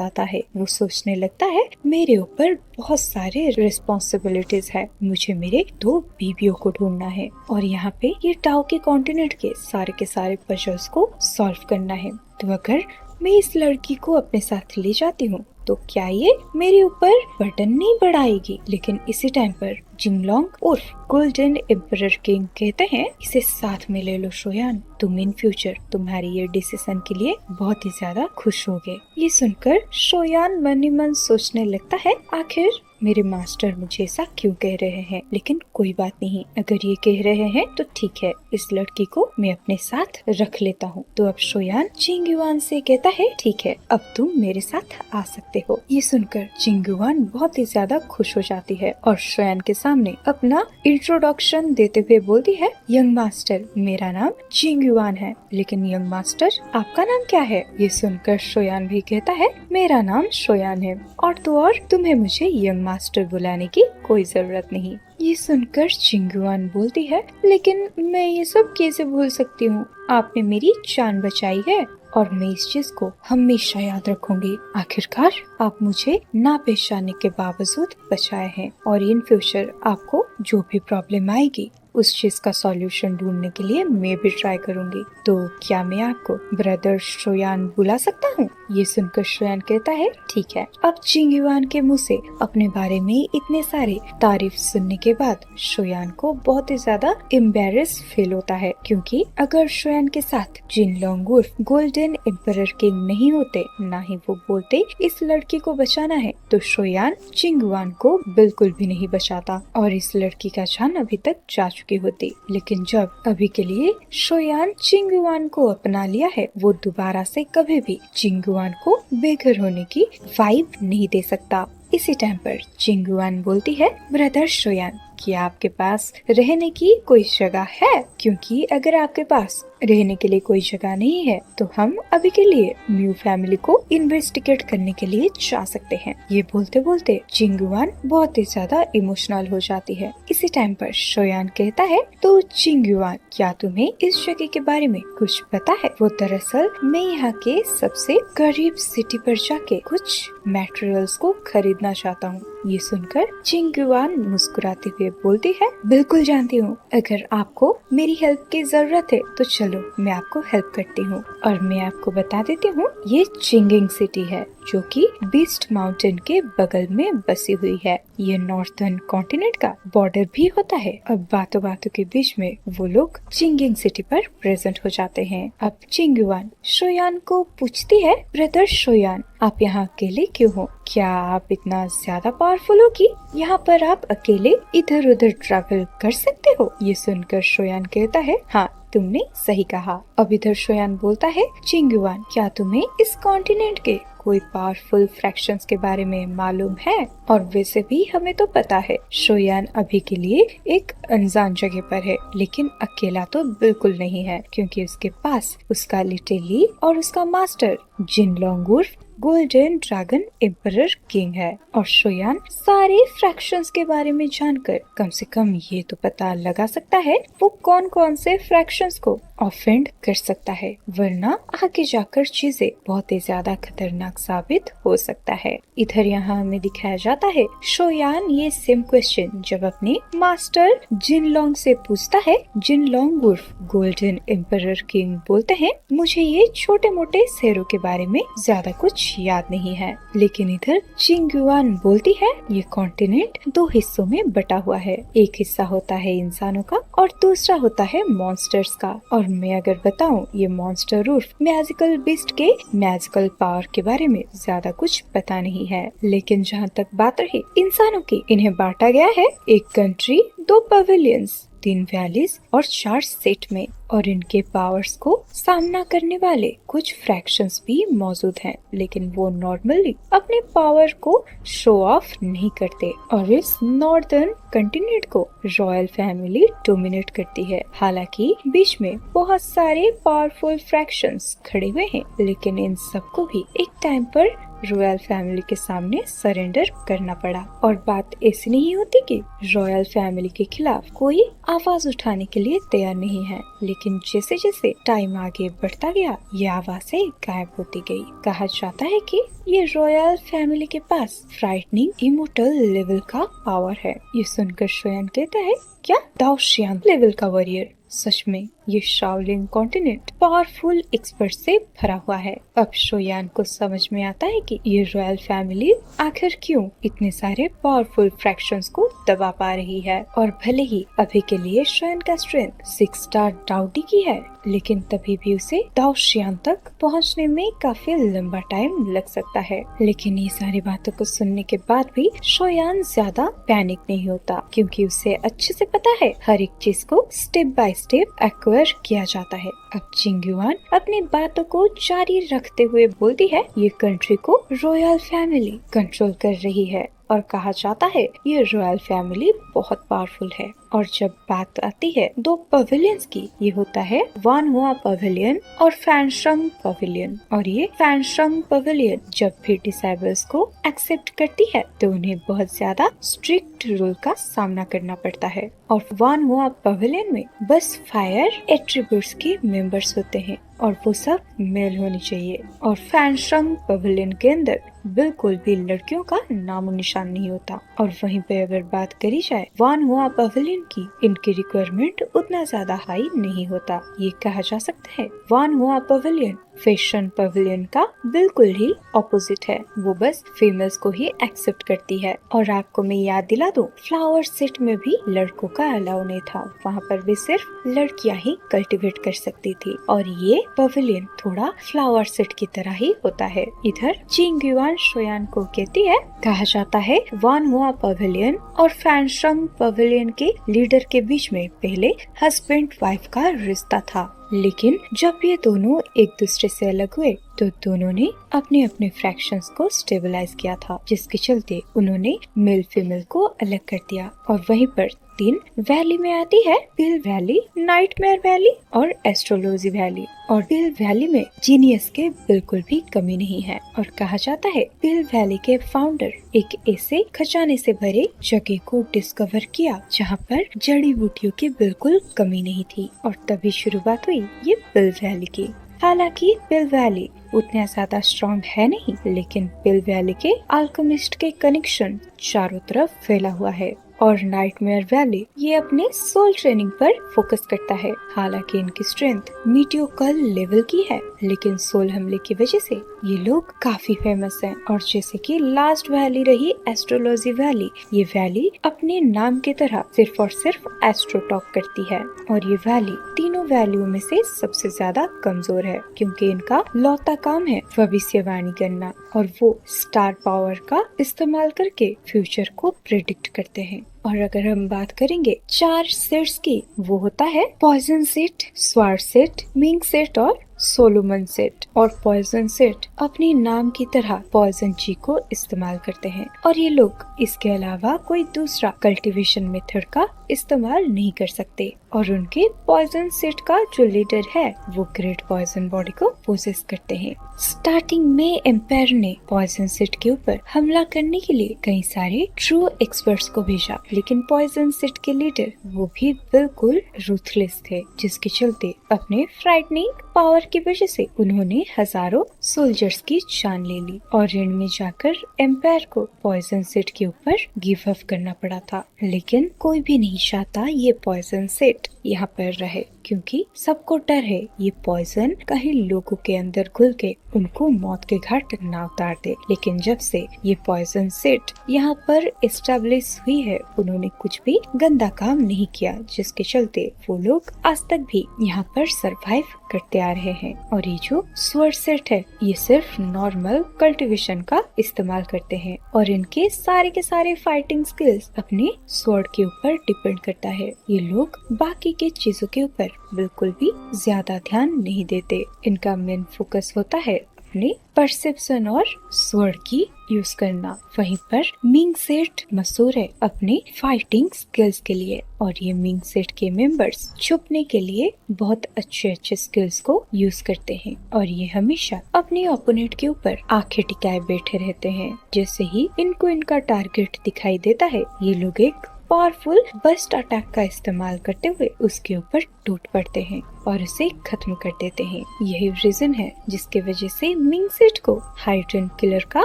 आता है। वो सोचने लगता है, मेरे ऊपर बहुत सारे रिस्पॉन्सिबिलिटीज है। मुझे मेरे 2 बीवियों को ढूंढना है और यहाँ पे ये टाओ के कॉन्टिनेंट के सारे पजल्स को सॉल्व करना है। तो अगर मैं इस लड़की को अपने साथ ले जाती हूँ तो क्या ये मेरे ऊपर बर्डन नहीं बढ़ाएगी? लेकिन इसी टाइम पर जिंगलोंग उर्फ गोल्डन एम्परर किंग कहते हैं, इसे साथ में ले लो शोयान, तुम इन फ्यूचर तुम्हारी ये डिसीजन के लिए बहुत ही ज्यादा खुश होगे। ये सुनकर शोयान मन ही मन सोचने लगता है, आखिर मेरे मास्टर मुझे ऐसा क्यों कह रहे हैं? लेकिन कोई बात नहीं, अगर ये कह रहे हैं तो ठीक है, इस लड़की को मैं अपने साथ रख लेता हूँ। तो अब शोयान चिंगयुआन से कहता है, ठीक है, अब तुम मेरे साथ आ सकते हो। ये सुनकर चिंगयुआन बहुत ही ज्यादा खुश हो जाती है और शोयान के सामने अपना इंट्रोडक्शन देते हुए बोलती है, यंग मास्टर, मेरा नाम चिंगयुआन है, लेकिन यंग मास्टर आपका नाम क्या है? ये सुनकर शोयान भी कहता है, मेरा नाम शोयान है, और तो और तुम्हें मुझे यंग मास्टर बुलाने की कोई जरूरत नहीं। ये सुनकर चिंगयुआन बोलती है, लेकिन मैं ये सब कैसे भूल सकती हूँ? आपने मेरी जान बचाई है और मैं इस चीज को हमेशा याद रखूंगी। आखिरकार आप मुझे ना पहचानने के बावजूद बचाए हैं और इन फ्यूचर आपको जो भी प्रॉब्लम आएगी उस चीज का सॉल्यूशन ढूंढने के लिए मैं भी ट्राई करूंगी। तो क्या मैं आपको ब्रदर शोयान बुला सकता हूँ? ये सुनकर शोयान कहता है, ठीक है। अब चिंगयुआन के मुंह से अपने बारे में इतने सारे तारीफ सुनने के बाद शोयान को बहुत ही ज्यादा एम्बेरस फील होता है, क्योंकि अगर शोयान के साथ जिनलोंग उर्फ गोल्डन एम्परर किंग नहीं होते, ना ही वो बोलते इस लड़की को बचाना है, तो शोयान चिंगयुआन को बिल्कुल भी नहीं बचाता और इस लड़की का जान अभी तक जा चुकी होती। लेकिन जब अभी के लिए शोयान चिंगयुआन को अपना लिया है, वो दोबारा से कभी भी चिंगयुआन को बेघर होने की वाइब नहीं दे सकता। इसी टाइम पर चिंगयुआन बोलती है, ब्रदर शोयान, क्या आपके पास रहने की कोई जगह है? क्योंकि अगर आपके पास रहने के लिए कोई जगह नहीं है तो हम अभी के लिए म्यू फैमिली को इन्वेस्टिगेट करने के लिए जा सकते हैं। ये बोलते बोलते चिंगयुआन बहुत ही ज्यादा इमोशनल हो जाती है। इसी टाइम पर शोयान कहता है, तो चिंगयुआन, क्या तुम्हें इस जगह के बारे में कुछ पता है? वो दरअसल मैं यहाँ के सबसे करीब सिटी पर जाके कुछ मटेरियल्स को खरीदना चाहता हूँ। ये सुनकर चिंगयुआन मुस्कुराते हुए बोलती है, बिल्कुल जानती हूँ, अगर आपको मेरी हेल्प की जरूरत है तो चलो मैं आपको हेल्प करती हूँ। और मैं आपको बता देती हूँ, ये चिंगिंग सिटी है जो कि बीस्ट माउंटेन के बगल में बसी हुई है। ये नॉर्थर्न कॉन्टिनेंट का बॉर्डर भी होता है। अब बातों बातों के बीच में वो लोग चिंगिंग सिटी पर प्रेजेंट हो जाते हैं। अब चिंगयुआन शोयान को पूछती है, ब्रदर शोयान, आप यहाँ अकेले क्यों हो? क्या आप इतना ज्यादा पावरफुल हो कि यहाँ पर आप अकेले इधर उधर ट्रैवल कर सकते हो? ये सुनकर शोयान कहता है, हाँ, तुमने सही कहा। अब इधर शोयान बोलता है, चिंगयुआन, क्या तुम्हें इस कॉन्टिनेंट के कोई पावरफुल फ्रैक्शंस के बारे में मालूम है? और वैसे भी हमें तो पता है शोयान अभी के लिए एक अनजान जगह पर है, लेकिन अकेला तो बिल्कुल नहीं है, क्योंकि उसके पास उसका लिटिल ली और उसका मास्टर जिनलोंग उर्फ गोल्डन ड्रैगन एम्परर किंग है। और शोयान सारे फ्रैक्शंस के बारे में जानकर कम से कम ये तो पता लगा सकता है वो कौन कौन से फ्रैक्शंस को ऑफेंड कर सकता है, वरना आगे जाकर चीजें बहुत ही ज्यादा खतरनाक साबित हो सकता है। इधर यहाँ हमें दिखाया जाता है शोयान ये सेम क्वेश्चन जब अपने मास्टर जिनलोंग से पूछता है। जिनलोंग उर्फ गोल्डन एम्परर किंग बोलते हैं, मुझे ये छोटे मोटे शहरों के बारे में ज्यादा कुछ कुछ याद नहीं है। लेकिन इधर चिंगयुआन बोलती है ये कॉन्टिनेंट 2 हिस्सों में बटा हुआ है। एक हिस्सा होता है इंसानों का और दूसरा होता है मॉन्स्टर्स का। और मैं अगर बताऊं, ये मॉन्स्टर उर्फ मैजिकल बीस्ट के मैजिकल पावर के बारे में ज्यादा कुछ पता नहीं है। लेकिन जहाँ तक बात रही इंसानों की, इन्हें बांटा गया है 1 कंट्री, 2 पवेलियंस, 3 वैलीज और 4 सेट में। और इनके पावर्स को सामना करने वाले कुछ फ्रैक्शंस भी मौजूद हैं, लेकिन वो नॉर्मली अपने पावर को शो ऑफ नहीं करते। और इस नॉर्दर्न कंटिनेंट को रॉयल फैमिली डोमिनेट करती है। हालांकि बीच में बहुत सारे पावरफुल फ्रैक्शंस खड़े हुए हैं, लेकिन इन सबको भी एक टाइम पर रॉयल फैमिली के सामने सरेंडर करना पड़ा। और बात ऐसी नहीं होती कि रॉयल फैमिली के खिलाफ कोई आवाज उठाने के लिए तैयार नहीं है, लेकिन जैसे जैसे टाइम आगे बढ़ता गया ये आवाजें गायब होती गई। कहा जाता है कि ये रॉयल फैमिली के पास फ्राइटनिंग इमोर्टल लेवल का पावर है। ये सुनकर शोयान कहता है, क्या दाओशियान लेवल का वॉरियर? सच में ये शाओलिन कॉन्टिनेंट पावरफुल एक्सपर्ट से भरा हुआ है। अब शोयान को समझ में आता है कि ये रॉयल फैमिली आखिर क्यों इतने सारे पावरफुल फ्रैक्शंस को दबा पा रही है। और भले ही अभी के लिए शोयान का स्ट्रेंथ 6 स्टार डाउटी की है, लेकिन तभी भी उसे दाओशियान तक पहुंचने में काफी लंबा टाइम लग सकता है। लेकिन ये सारी बातों को सुनने के बाद भी शोयान ज्यादा पैनिक नहीं होता, क्योंकि उसे अच्छे से पता है हर एक चीज को स्टेप बाय स्टेप एक्वायर किया जाता है। अब चिंगयुआन अपनी बातों को जारी रखते हुए बोलती है, ये कंट्री को रॉयल फैमिली कंट्रोल कर रही है और कहा जाता है ये रॉयल फैमिली बहुत पावरफुल है। और जब बात आती है 2 पवेलियंस की, ये होता है वानहुआ पवेलियन और फैनशंग पवेलियन। और ये फैनशंग पवेलियन जब भी डिसेबल्स को एक्सेप्ट करती है तो उन्हें बहुत ज्यादा स्ट्रिक्ट रूल का सामना करना पड़ता है। और वानहुआ पवेलियन में बस फायर एट्रीब्यूट्स के मेंबर्स होते हैं और वो सब मेल होनी चाहिए। और फैनशंग पवेलियन के अंदर बिल्कुल भी लड़कियों का नामो निशान नहीं होता। और वहीं पे अगर बात करी जाए वानहुआ पवेलियन की, इनकी रिक्वायरमेंट उतना ज्यादा हाई नहीं होता। ये कहा जा सकता है वानहुआ पवेलियन फैशन पवेलियन का बिल्कुल ही ऑपोजिट है। वो बस फीमेल्स को ही एक्सेप्ट करती है। और आपको मैं याद दिला दूं, फ्लावर सेट में भी लड़कों का अलाउ नहीं था, वहाँ पर भी सिर्फ लड़कियां ही कल्टीवेट कर सकती थी। और ये पवेलियन थोड़ा फ्लावर सेट की तरह ही होता है। इधर चिंगयुआन शोयान को कहती है, कहा जाता है वानहुआ पवेलियन और फैनशंग पवेलियन के लीडर के बीच में पहले हस्बैंड वाइफ का रिश्ता था, लेकिन जब ये दोनों एक दूसरे से अलग हुए तो दोनों ने अपने अपने फ्रैक्शंस को स्टेबलाइज किया था, जिसके चलते उन्होंने मेल फीमेल को अलग कर दिया। और वहीं पर 3 वैली में आती है पिल वैली, नाइटमेयर वैली और एस्ट्रोलॉजी वैली। और पिल वैली में जीनियस के बिल्कुल भी कमी नहीं है। और कहा जाता है पिल वैली के फाउंडर एक ऐसे खजाने से भरे जगह को डिस्कवर किया जहाँ पर जड़ी बूटियों की बिल्कुल कमी नहीं थी। और तभी शुरुआत हुई ये पिल वैली की। हालांकि पिल वैली उतना ज्यादा स्ट्रॉन्ग है नहीं, लेकिन पिल वैली के अल्केमिस्ट के कनेक्शन चारों तरफ फैला हुआ है। और नाइटमेयर वैली ये अपने सोल ट्रेनिंग पर फोकस करता है। हालांकि इनकी स्ट्रेंथ मीडियोकल लेवल की है, लेकिन सोल हमले की वजह से ये लोग काफी फेमस हैं। और जैसे कि लास्ट वैली रही एस्ट्रोलॉजी वैली, ये वैली अपने नाम की तरह सिर्फ और सिर्फ एस्ट्रो टॉक करती है। और ये वैली तीनों वैलियों में से सबसे ज्यादा कमजोर है, क्योंकि इनका लौता काम है भविष्यवाणी करना, और वो स्टार पावर का इस्तेमाल करके फ्यूचर को प्रेडिक्ट करते हैं। और अगर हम बात करेंगे 4 सेट्स की, वो होता है पॉइजन सेट, स्वार सेट, मिंग सेट और सोलोमन सेट। और पॉइजन सेट अपने नाम की तरह पॉइजन जी को इस्तेमाल करते हैं, और ये लोग इसके अलावा कोई दूसरा कल्टीवेशन मेथड का इस्तेमाल नहीं कर सकते। और उनके पॉइजन सेट का जो लीडर है वो ग्रेट पॉइजन बॉडी को पोजेस करते हैं। स्टार्टिंग में एम्पायर ने पॉइजन सेट के ऊपर हमला करने के लिए कई सारे ट्रू एक्सपर्ट्स को भेजा, लेकिन पॉइजन सेट के लीडर वो भी बिल्कुल रूथलेस थे, जिसके चलते अपने फ्राइटनिंग पावर की वजह से उन्होंने हजारों सोल्जर्स की जान ले ली। और एंड में जाकर एम्पायर को पॉइजन सेट के ऊपर गिव अप करना पड़ा था। लेकिन कोई भी नहीं चाहता ये पॉइजन सेट यहाँ पर रहे, क्योंकि सबको डर है ये पॉइजन कहीं लोगों के अंदर घुल के उनको मौत के घाट ना उतार दे। लेकिन जब से ये पॉइजन सेट यहाँ पर एस्टेब्लिश हुई है, उन्होंने कुछ भी गंदा काम नहीं किया, जिसके चलते वो लोग आज तक भी यहाँ पर सरवाइव करते आ रहे हैं। और ये जो स्वॉर्ड सेट है, ये सिर्फ नॉर्मल कल्टीवेशन का इस्तेमाल करते हैं और इनके सारे के सारे फाइटिंग स्किल्स अपने स्वॉर्ड के ऊपर डिपेंड करता है। ये लोग बाकी के चीजों के ऊपर बिल्कुल भी ज्यादा ध्यान नहीं देते। इनका मेन फोकस होता है अपने परसेप्शन और स्वॉर्ड की यूज करना। वहीं पर मिंग सेट मशहूर है अपने फाइटिंग स्किल्स के लिए और ये मिंग सेट के मेंबर्स छुपने के लिए बहुत अच्छे अच्छे स्किल्स को यूज करते हैं और ये हमेशा अपने ओपोनेंट के ऊपर आंखें टिकाए बैठे रहते हैं। जैसे ही इनको इनका टारगेट दिखाई देता है, ये लोग एक पावरफुल बस्ट अटैक का इस्तेमाल करते हुए उसके ऊपर टूट पड़ते हैं और उसे खत्म कर देते हैं। यही रीजन है जिसके वजह से मिंग सेट को हाइड्रेन किलर का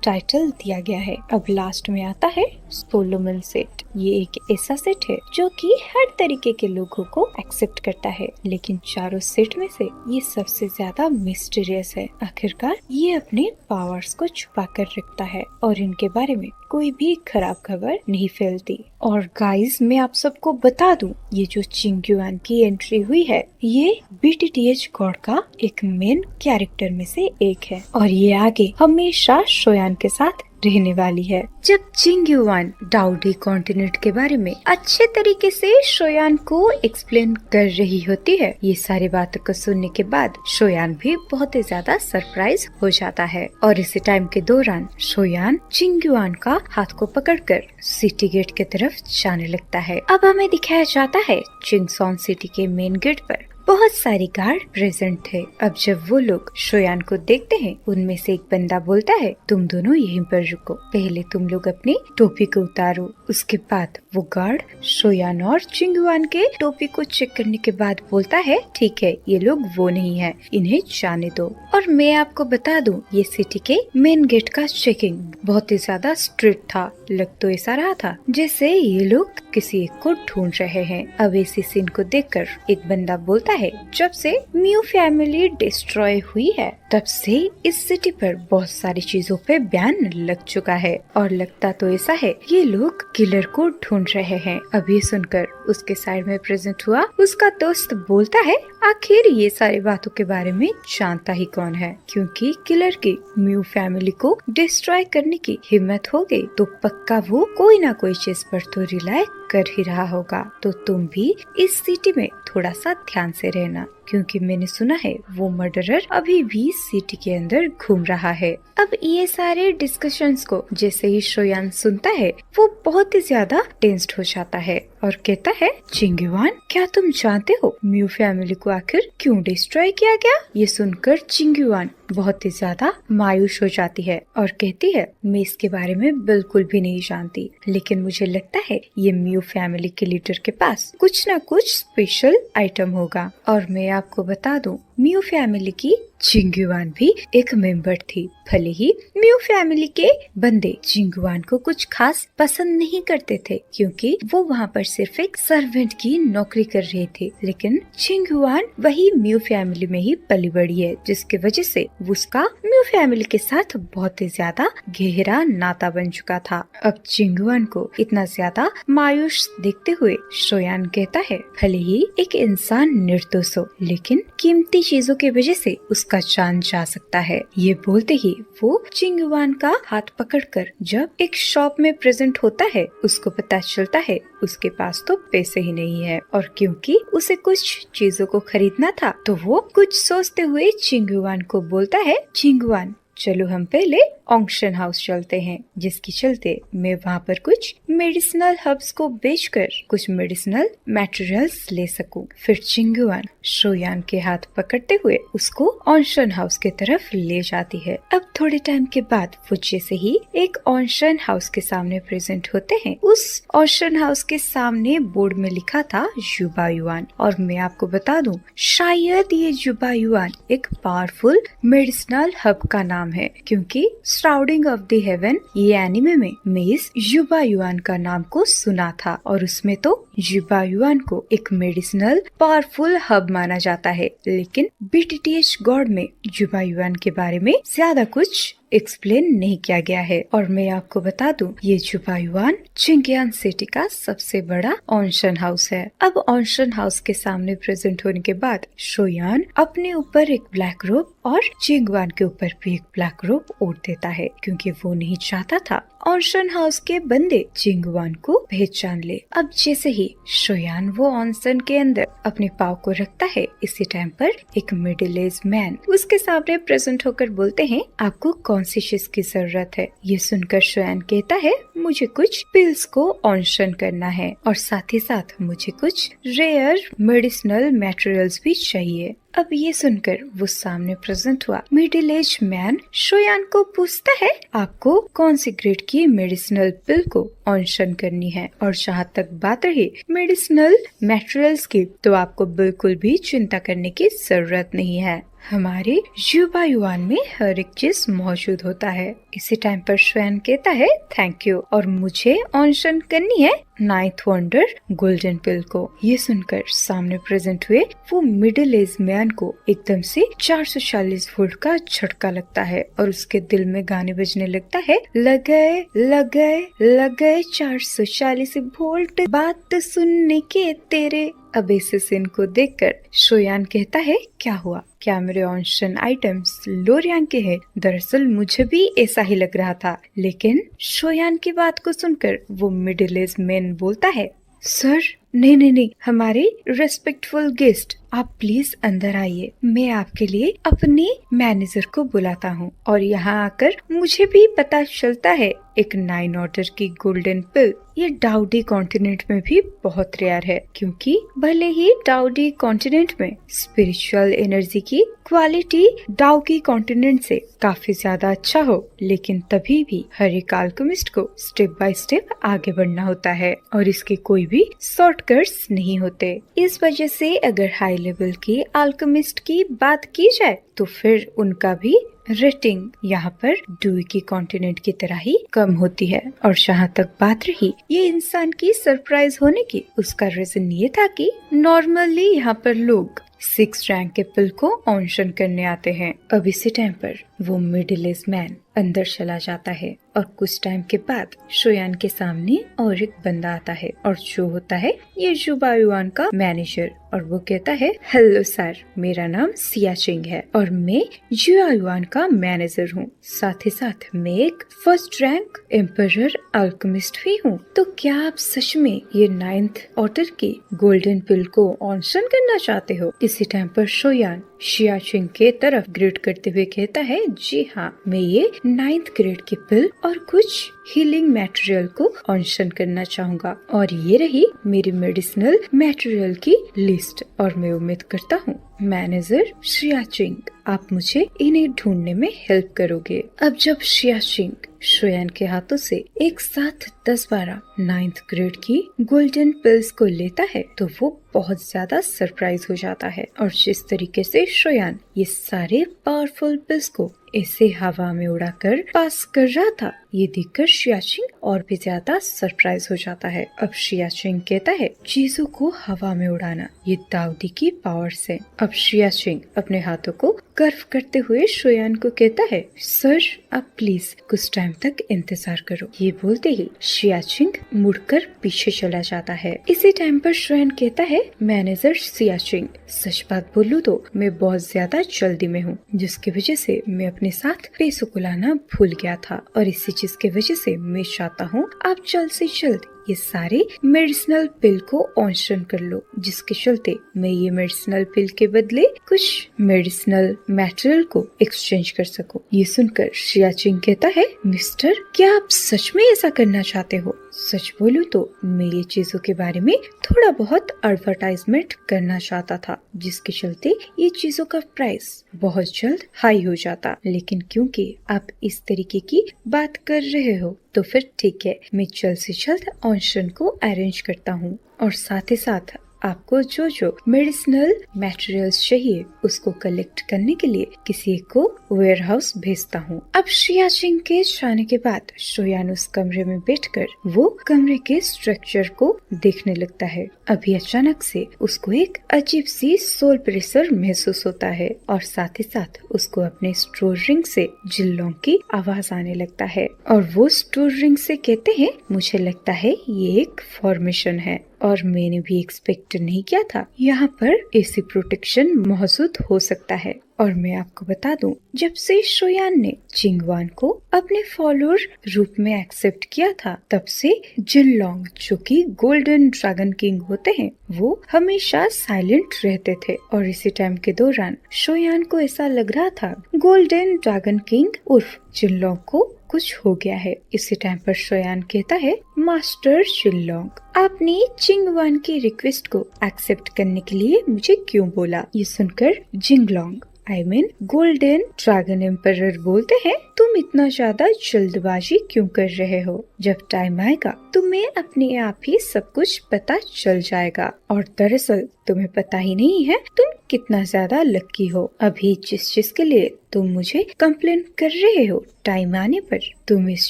टाइटल दिया गया है। अब लास्ट में आता है सोलोमन सेट। ये एक ऐसा सेट है जो कि हर तरीके के लोगों को एक्सेप्ट करता है, लेकिन चारों सेट में से ये सबसे ज्यादा मिस्टीरियस है। आखिरकार ये अपने पावर्स को छुपा कर रखता है और इनके बारे में कोई भी खराब खबर नहीं फैलती। और गाइस, मैं आप सबको बता दूं, ये जो चिंग्युआन की एंट्री हुई है, ये BTTH गॉड का एक मेन कैरेक्टर में से एक है और ये आगे हमेशा शोयान के साथ रहने वाली है। जब चिंग्युआन डाउडी कॉन्टिनेंट के बारे में अच्छे तरीके से शोयान को एक्सप्लेन कर रही होती है, ये सारी बातों को सुनने के बाद शोयान भी बहुत ही ज्यादा सरप्राइज हो जाता है और इसी टाइम के दौरान शोयान चिंग्युआन का हाथ को पकड़कर सिटी गेट की तरफ जाने लगता है। अब हमें दिखाया जाता है चिंगसॉन सिटी के मेन गेट पर बहुत सारे गार्ड प्रेजेंट थे। अब जब वो लोग शोयान को देखते हैं, उनमें से एक बंदा बोलता है, तुम दोनों यहीं पर रुको, पहले तुम लोग अपनी टोपी को उतारो। उसके बाद वो गार्ड शोयान और चिंगुआन के टोपी को चेक करने के बाद बोलता है, ठीक है, ये लोग वो नहीं है, इन्हें जाने दो। और मैं आपको बता दूं, ये सिटी के मेन गेट का चेकिंग बहुत ही ज्यादा स्ट्रिक्ट था। लग तो ऐसा रहा था जैसे ये लोग किसी एक को ढूंढ रहे हैं। अब इसी सीन को देखकर एक बंदा बोलता है, जब से म्यू फैमिली डिस्ट्रॉय हुई है, तब से इस सिटी पर बहुत सारी चीजों पे बैन लग चुका है और लगता तो ऐसा है ये लोग किलर को ढूंढ रहे हैं। अभी सुनकर उसके साइड में प्रेजेंट हुआ उसका दोस्त बोलता है, आखिर ये सारी बातों के बारे में जानता ही कौन है, क्योंकि किलर की म्यू फैमिली को डिस्ट्रॉय करने की हिम्मत हो गई तो पक्का वो कोई ना कोई चीज पर तो रिलाय कर ही रहा होगा। तो तुम भी इस सिटी में थोड़ा सा ध्यान से रहना, क्योंकि मैंने सुना है वो मर्डरर अभी भी सिटी के अंदर घूम रहा है। अब ये सारे डिस्कशंस को जैसे ही शोयान सुनता है, वो बहुत ही ज्यादा टेंस्ड हो जाता है और कहता है, चिंगुआन, क्या तुम जानते हो म्यू फैमिली को आखिर क्यों डिस्ट्रॉय किया गया? ये सुनकर चिंगुआन बहुत ही ज्यादा मायूस हो जाती है और कहती है, मैं इसके बारे में बिल्कुल भी नहीं जानती, लेकिन मुझे लगता है ये म्यू फैमिली के लीडर के पास कुछ न कुछ स्पेशल आइटम होगा। और मैं आपको बता दूं, म्यू फैमिली की चिंगुआन भी एक मेंबर थी। भले ही म्यू फैमिली के बंदे चिंगुआन को कुछ खास पसंद नहीं करते थे, क्योंकि वो वहाँ पर सिर्फ एक सर्वेंट की नौकरी कर रहे थे, लेकिन चिंगुआन वही म्यू फैमिली में ही पली बड़ी है, जिसके वजह से उसका म्यू फैमिली के साथ बहुत ही ज्यादा गहरा नाता बन चुका था। अब चिंगुआन को इतना ज्यादा मायूस देखते हुए शोयान कहता है, भले ही एक इंसान निर्दोष हो, लेकिन कीमती चीजों की वजह से उसका जान जा सकता है। ये बोलते ही वो चिंगुआन का हाथ पकड़कर जब एक शॉप में प्रेजेंट होता है, उसको पता चलता है उसके पास तो पैसे ही नहीं है, और क्योंकि उसे कुछ चीजों को खरीदना था तो वो कुछ सोचते हुए चिंगुआन को बोलता है, चिंगुआन, चलो हम पहले ऑक्शन हाउस चलते हैं, जिसकी चलते मैं वहाँ पर कुछ मेडिसिनल हर्ब्स को बेचकर कुछ मेडिसिनल मटेरियल्स ले सकूं। फिर चिंगुआन शोयान के हाथ पकड़ते हुए उसको ऑक्शन हाउस के तरफ ले जाती है। अब थोड़े टाइम के बाद वो जैसे ही एक ऑक्शन हाउस के सामने प्रेजेंट होते हैं, उस ऑक्शन हाउस के सामने बोर्ड में लिखा था युबा युआन। और मैं आपको बता दूं, शायद ये युबा युआन एक पावरफुल मेडिसिनल हर्ब का नाम है, क्योंकि श्राउडिंग ऑफ द हेवन ये एनिमे में मिस युबा युआन का नाम को सुना था और उसमें तो युबा युआन को एक मेडिसिनल पावरफुल हब माना जाता है, लेकिन बीटीटीएच गॉड में युबा युआन के बारे में ज्यादा कुछ एक्सप्लेन नहीं किया गया है। और मैं आपको बता दूं, ये युबा युआन चिंगियान सिटी का सबसे बड़ा ऑनशन हाउस है। अब ऑनशन हाउस के सामने प्रेजेंट होने के बाद शोयान अपने ऊपर एक ब्लैक रोब और चिंगवान के ऊपर भी एक ब्लैक रोब ओढ़ देता है, क्योंकि वो नहीं चाहता था ऑनशन हाउस के बंदे चिंगवान को पहचान ले। अब जैसे ही शोयान वो ऑनसन के अंदर अपने पाव को रखता है, इसी टाइम पर एक मिडिल एज मैन उसके सामने प्रेजेंट होकर बोलते हैं, आपको कौन सी चीज की जरूरत है? ये सुनकर शोयान कहता है, मुझे कुछ पिल्स को ऑनशन करना है और साथ ही साथ मुझे कुछ रेयर मेडिसिनल मटेरियल्स भी चाहिए। अब ये सुनकर वो सामने प्रेजेंट हुआ मिडिल एज मैन शोयान को पूछता है, आपको कौन सी ग्रेड की मेडिसिनल पिल को ऑनशन करनी है? और जहाँ तक बात रही मेडिसिनल मटेरियल्स की, तो आपको बिल्कुल भी चिंता करने की जरूरत नहीं है, हमारे युबा युआन में हर एक चीज मौजूद होता है। इसी टाइम पर शोयान कहता है, थैंक यू, और मुझे ऑनशन करनी है 9th वंडर गोल्डन पिल को। ये सुनकर सामने प्रेजेंट हुए वो मिडिल एज मैन को एकदम से 440 वोल्ट का झटका लगता है और उसके दिल में गाने बजने लगता है, लग गए लग गए लग गए 440 वोल्ट बात सुनने के तेरे। अब इस सीन को देखकर शोयान कहता है, क्या हुआ, क्या मेरे ऑनशन आइटम्स लो रैंक के हैं? दरअसल मुझे भी ऐसा ही लग रहा था। लेकिन शोयान की बात को सुनकर वो मिडिल एज मैन बोलता है, सर नहीं नहीं नहीं, हमारे रेस्पेक्टफुल गेस्ट, आप प्लीज अंदर आइए, मैं आपके लिए अपने मैनेजर को बुलाता हूँ। और यहाँ आकर मुझे भी पता चलता है एक 9 ऑर्डर की गोल्डन पिल ये डाउडी कॉन्टिनेंट में भी बहुत रेयर है, क्योंकि भले ही डाउडी कॉन्टिनेंट में स्पिरिचुअल एनर्जी की क्वालिटी डाउकी कॉन्टिनेंट से काफी ज्यादा अच्छा हो, लेकिन तभी भी हर एक अल्केमिस्ट को स्टेप बाय स्टेप आगे बढ़ना होता है और इसके कोई भी शॉर्टकट्स नहीं होते। इस वजह से अगर हाई लेवल की अल्केमिस्ट की बात की जाए तो फिर उनका भी रेटिंग यहाँ पर ड्यूई की कॉन्टिनेंट की तरह ही कम होती है। और जहाँ तक बात रही ये इंसान की सरप्राइज होने की, उसका रीजन ये था कि नॉर्मली यहाँ पर लोग 6 रैंक के पिल को ऑनशन करने आते हैं। अब इसी टाइम पर वो मिडिल एज मैन अंदर चला जाता है और कुछ टाइम के बाद शोयान के सामने और एक बंदा आता है और जो होता है ये युबा युआन का मैनेजर। और वो कहता है, हेलो सर, मेरा नाम सियाचिंग है और मैं युबा युआन का मैनेजर हूँ। साथ ही साथ मैं एक 1st रैंक एम्परर अल्केमिस्ट भी हूँ। तो क्या आप सच में ये 9th ऑर्डर की गोल्डन पिल को ऑनशन करना चाहते हो? इसी टाइम पर शोयान सियाचिंग के तरफ ग्रेड करते हुए कहता है, जी हाँ, मैं ये 9th ग्रेड की पिल और कुछ हीलिंग मटेरियल को ऑनशन करना चाहूँगा और ये रही मेरी मेडिसिनल मटेरियल की लिस्ट। और मैं उम्मीद करता हूँ मैनेजर सियाचिंग आप मुझे इन्हें ढूंढने में हेल्प करोगे। अब जब सियाचिंग शोयान के हाथों से एक साथ 10-12 9th ग्रेड की गोल्डन पिल्स को लेता है तो वो बहुत ज्यादा सरप्राइज हो जाता है। और जिस तरीके से शोयान ये सारे पावरफुल पिल्स को ऐसे हवा में उड़ाकर पास कर रहा था, ये देखकर सियाचिंग और भी ज्यादा सरप्राइज हो जाता है। अब सियाचिंग कहता है, चीजों को हवा में उड़ाना ये दाऊदी की पावर से। अब सियाचिंग अपने हाथों को कर्व करते हुए शोयान को कहता है, सर आप प्लीज कुछ टाइम तक इंतजार करो। ये बोलते ही सियाचिंग मुड़कर पीछे चला जाता है। इसी टाइम पर शोयान कहता है, मैनेजर सियाचिंग, सच बात बोलूं तो मैं बहुत ज्यादा जल्दी में हूँ, जिसकी वजह से मैं अपने साथ पैसों को लाना भूल गया था और इसी चीज की वजह से मैं चाहता हूँ आप जल्द से जल्द ये सारे मेडिसिनल पिल को ऑनशन कर लो, जिसके चलते मैं ये मेडिसिनल पिल के बदले कुछ मेडिसिनल मटेरियल को एक्सचेंज कर सकूं। ये सुनकर सियाचिंग कहता है, मिस्टर, क्या आप सच में ऐसा करना चाहते हो? सच बोलूं तो मैं ये चीजों के बारे में थोड़ा बहुत एडवर्टाइजमेंट करना चाहता था, जिसके चलते ये चीजों का प्राइस बहुत जल्द हाई हो जाता, लेकिन क्योंकि आप इस तरीके की बात कर रहे हो तो फिर ठीक है, मैं जल्द से जल्द ऑनशन को अरेंज करता हूँ और साथ ही साथ आपको जो जो मेडिसिनल मटेरियल्स चाहिए उसको कलेक्ट करने के लिए किसी एक को वेयर हाउस भेजता हूँ। अब शियाचिंग के जाने के बाद शोयान उस कमरे में बैठकर वो कमरे के स्ट्रक्चर को देखने लगता है। अभी अचानक से उसको एक अजीब सी सोल प्रेशर महसूस होता है और साथ ही साथ उसको अपने स्टोर रिंग से जिल्लोंग की आवाज आने लगता है और वो स्टोर रिंग से कहते हैं, मुझे लगता है ये एक फॉर्मेशन है और मैंने भी एक्सपेक्ट नहीं किया था यहाँ पर ऐसी प्रोटेक्शन मौजूद हो सकता है। और मैं आपको बता दूं, जब से शोयान ने चिंगवान को अपने फॉलोअर रूप में एक्सेप्ट किया था, तब से जिनलोंग जो कि गोल्डन ड्रैगन किंग होते हैं, वो हमेशा साइलेंट रहते थे और इसी टाइम के दौरान शोयान को ऐसा लग रहा था गोल्डन ड्रैगन किंग उर्फ जिनलोंग को कुछ हो गया है। इसी टाइम पर शोयान कहता है, मास्टर जिनलोंग, आपने चिंगवान की रिक्वेस्ट को एक्सेप्ट करने के लिए मुझे क्यों बोला? ये सुनकर जिंगलोंग गोल्डन ड्रैगन एम्परर बोलते हैं, तुम इतना ज्यादा जल्दबाजी क्यों कर रहे हो? जब टाइम आएगा तुम्हें अपने आप ही सब कुछ पता चल जाएगा और दरअसल तुम्हें पता ही नहीं है तुम कितना ज्यादा लकी हो। अभी जिस चीज के लिए तुम मुझे कंप्लेन कर रहे हो, टाइम आने पर तुम इस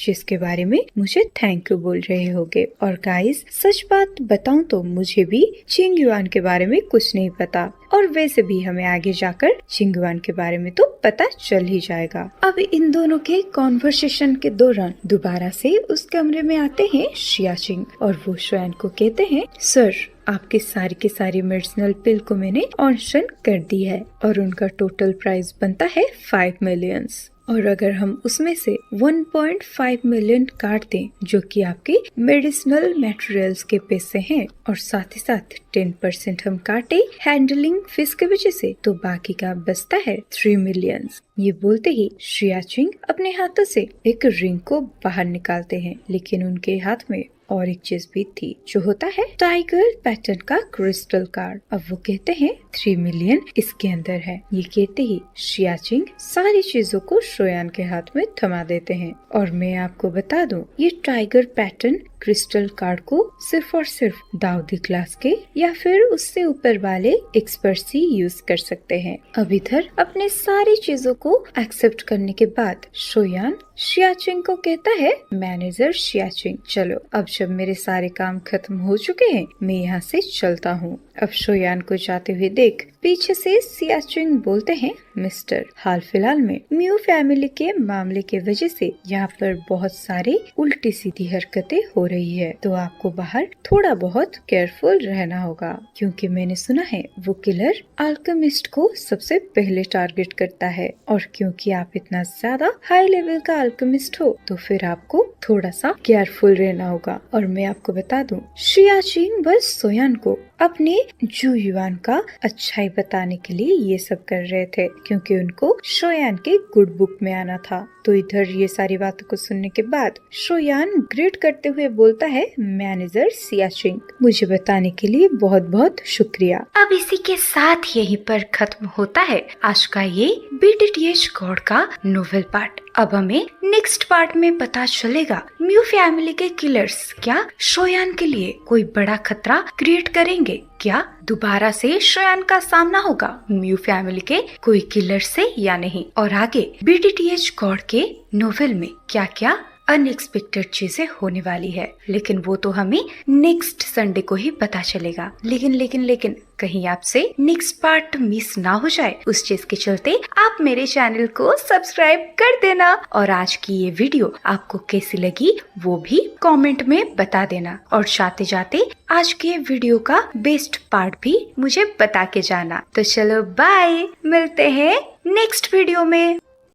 चीज के बारे में मुझे थैंक यू बोल रहे होगे। और गाइस, सच बात बताऊं तो मुझे भी चिंगवान के बारे में कुछ नहीं पता और वैसे भी हमें आगे जाकर चिंगवान के बारे में तो पता चल ही जाएगा। अब इन दोनों के कॉन्वर्सेशन के दौरान दोबारा से उस कमरे में आते हैं शियाचिंग और वो शोयान को कहते हैं, सर आपकी सारी की सारी मेडिसिनल पिल को मैंने ऑडिशन कर दी है और उनका टोटल प्राइस बनता है 5 मिलियंस और अगर हम उसमें से 1.5 मिलियन काट दें जो कि आपके मेडिसिनल मटेरियल्स के पैसे हैं और साथ ही साथ 10% हम काटे हैंडलिंग फीस की वजह से, तो बाकी का बचता है 3 मिलियंस। ये बोलते ही शियाचिंग अपने हाथों से एक रिंग को बाहर निकालते हैं, लेकिन उनके हाथ में और एक चीज भी थी जो होता है टाइगर पैटर्न का क्रिस्टल कार्ड। अब वो कहते हैं 3 मिलियन इसके अंदर है। ये कहते ही शियाचिंग सारी चीजों को शोयान के हाथ में थमा देते हैं और मैं आपको बता दूं, ये टाइगर पैटर्न क्रिस्टल कार्ड को सिर्फ और सिर्फ दाऊदी क्लास के या फिर उससे ऊपर वाले एक्सपर्ट्स ही यूज कर सकते हैं। अब इधर अपने सारी चीजों को एक्सेप्ट करने के बाद शोयान शियाचिंग को कहता है, मैनेजर शियाचिंग, चलो अब जब मेरे सारे काम खत्म हो चुके हैं मैं यहाँ से चलता हूँ। अब शोयान को जाते हुए देख पीछे से शियाचिंग बोलते हैं, मिस्टर, हाल फिलहाल में म्यू फैमिली के मामले के वजह से यहाँ पर बहुत सारी उल्टी सीधी हरकतें हो रही है, तो आपको बाहर थोड़ा बहुत केयरफुल रहना होगा क्योंकि मैंने सुना है वो किलर अल्केमिस्ट को सबसे पहले टारगेट करता है और क्योंकि आप इतना ज्यादा हाई लेवल का अल्केमिस्ट हो तो फिर आपको थोड़ा सा केयरफुल रहना होगा। और मैं आपको बता दूं, शियाचिंग बस शोयान को अपने जू युआन का अच्छाई बताने के लिए ये सब कर रहे थे क्योंकि उनको शोयान के गुड बुक में आना था। तो इधर ये सारी बातों को सुनने के बाद शोयान ग्रीट करते हुए बोलता है, मैनेजर शियाचिंग, मुझे बताने के लिए बहुत बहुत शुक्रिया। अब इसी के साथ यहीं पर खत्म होता है आज का ये बीटीटीएच गॉड का नोवेल पार्ट। अब हमें नेक्स्ट पार्ट में पता चलेगा म्यू फैमिली के किलर्स क्या शोयान के लिए कोई बड़ा खतरा क्रिएट करेंगे, क्या दोबारा से शोयान का सामना होगा म्यू फैमिली के कोई किलर से या नहीं, और आगे बीटीटीएच गॉड के नोवेल में क्या क्या अनएक्सपेक्टेड चीजें होने वाली है। लेकिन वो तो हमें नेक्स्ट संडे को ही पता चलेगा। लेकिन कहीं आपसे नेक्स्ट पार्ट मिस ना हो जाए उस चीज के चलते आप मेरे चैनल को सब्सक्राइब कर देना और आज की ये वीडियो आपको कैसी लगी वो भी कमेंट में बता देना और जाते जाते आज के वीडियो का बेस्ट पार्ट भी मुझे बता के जाना। तो चलो बाय, मिलते हैं नेक्स्ट वीडियो में।